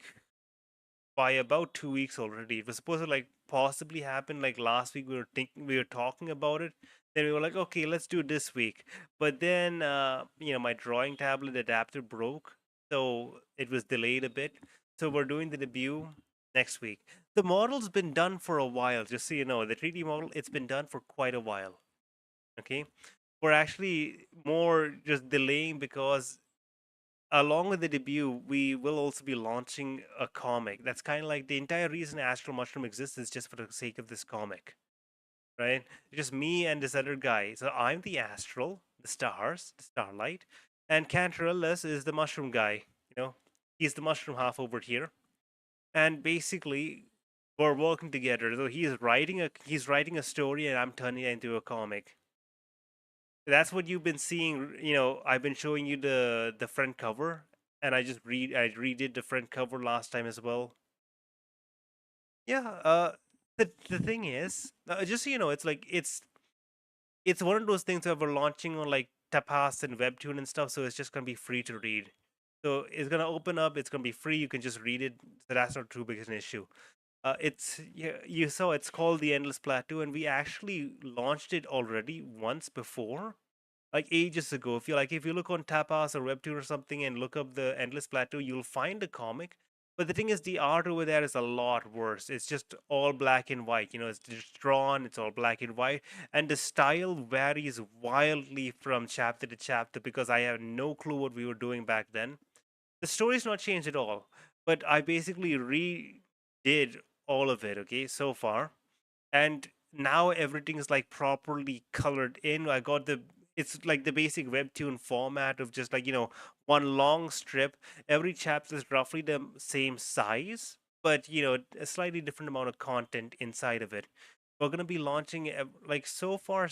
by about 2 weeks already. It was supposed to like possibly happen like last week. We were talking about it. Then we were like, okay, let's do it this week. But then my drawing tablet adapter broke, so it was delayed a bit. So we're doing the debut next week. The model's been done for a while, just so you know. The 3D model, it's been done for quite a while. Okay, we're actually more just delaying because along with the debut, we will also be launching a comic. That's kind of like the entire reason Astral Mushroom exists is just for the sake of this comic, right? It's just me and this other guy. So I'm the Astral, the stars, the starlight, and Cantarellus is the mushroom guy. He's the mushroom half over here, and basically we're working together. So he's writing a story, and I'm turning it into a comic. That's what you've been seeing. I've been showing you the front cover, and I redid the front cover last time as well. Yeah. The thing is, just so you know, it's like it's one of those things that we're launching on like Tapas and Webtoon and stuff, so it's just gonna be free to read. So it's gonna open up. It's gonna be free. You can just read it. So that's not too big an issue. It's you saw it's called the Endless Plateau, and we actually launched it already once before, like ages ago. If you look on Tapas or Webtoon or something and look up the Endless Plateau, you'll find a comic. But the thing is, the art over there is a lot worse. It's just all black and white. It's just drawn. It's all black and white, and the style varies wildly from chapter to chapter because I have no clue what we were doing back then. The story's not changed at all, but I basically redid all of it. Okay, so far, and now everything is like properly colored in. It's like the basic webtoon format of just like one long strip. Every chapter is roughly the same size, but a slightly different amount of content inside of it. we're gonna be launching like so far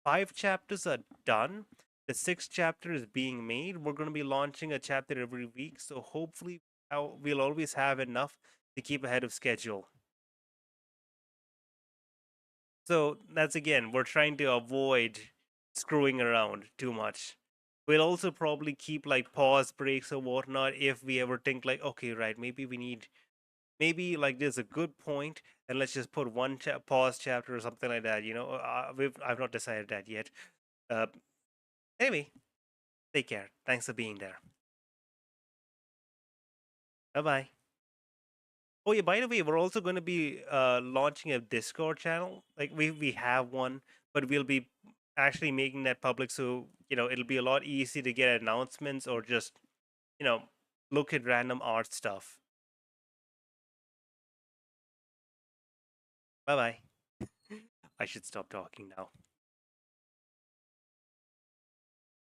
5 chapters are done. The 6th chapter is being made. We're gonna be launching a chapter every week, so hopefully we'll always have enough to keep ahead of schedule. So that's again, we're trying to avoid screwing around too much. We'll also probably keep like pause breaks or whatnot if we ever think like, okay, right, maybe like there's a good point, and let's just put one pause chapter or something like that. I've not decided that yet. Uh, anyway, take care. Thanks for being there. Bye bye. Oh yeah, by the way, we're also going to be launching a Discord channel. Like we have one, but we'll be actually making that public, so it'll be a lot easier to get announcements or just you know look at random art stuff. Bye bye. I should stop talking now.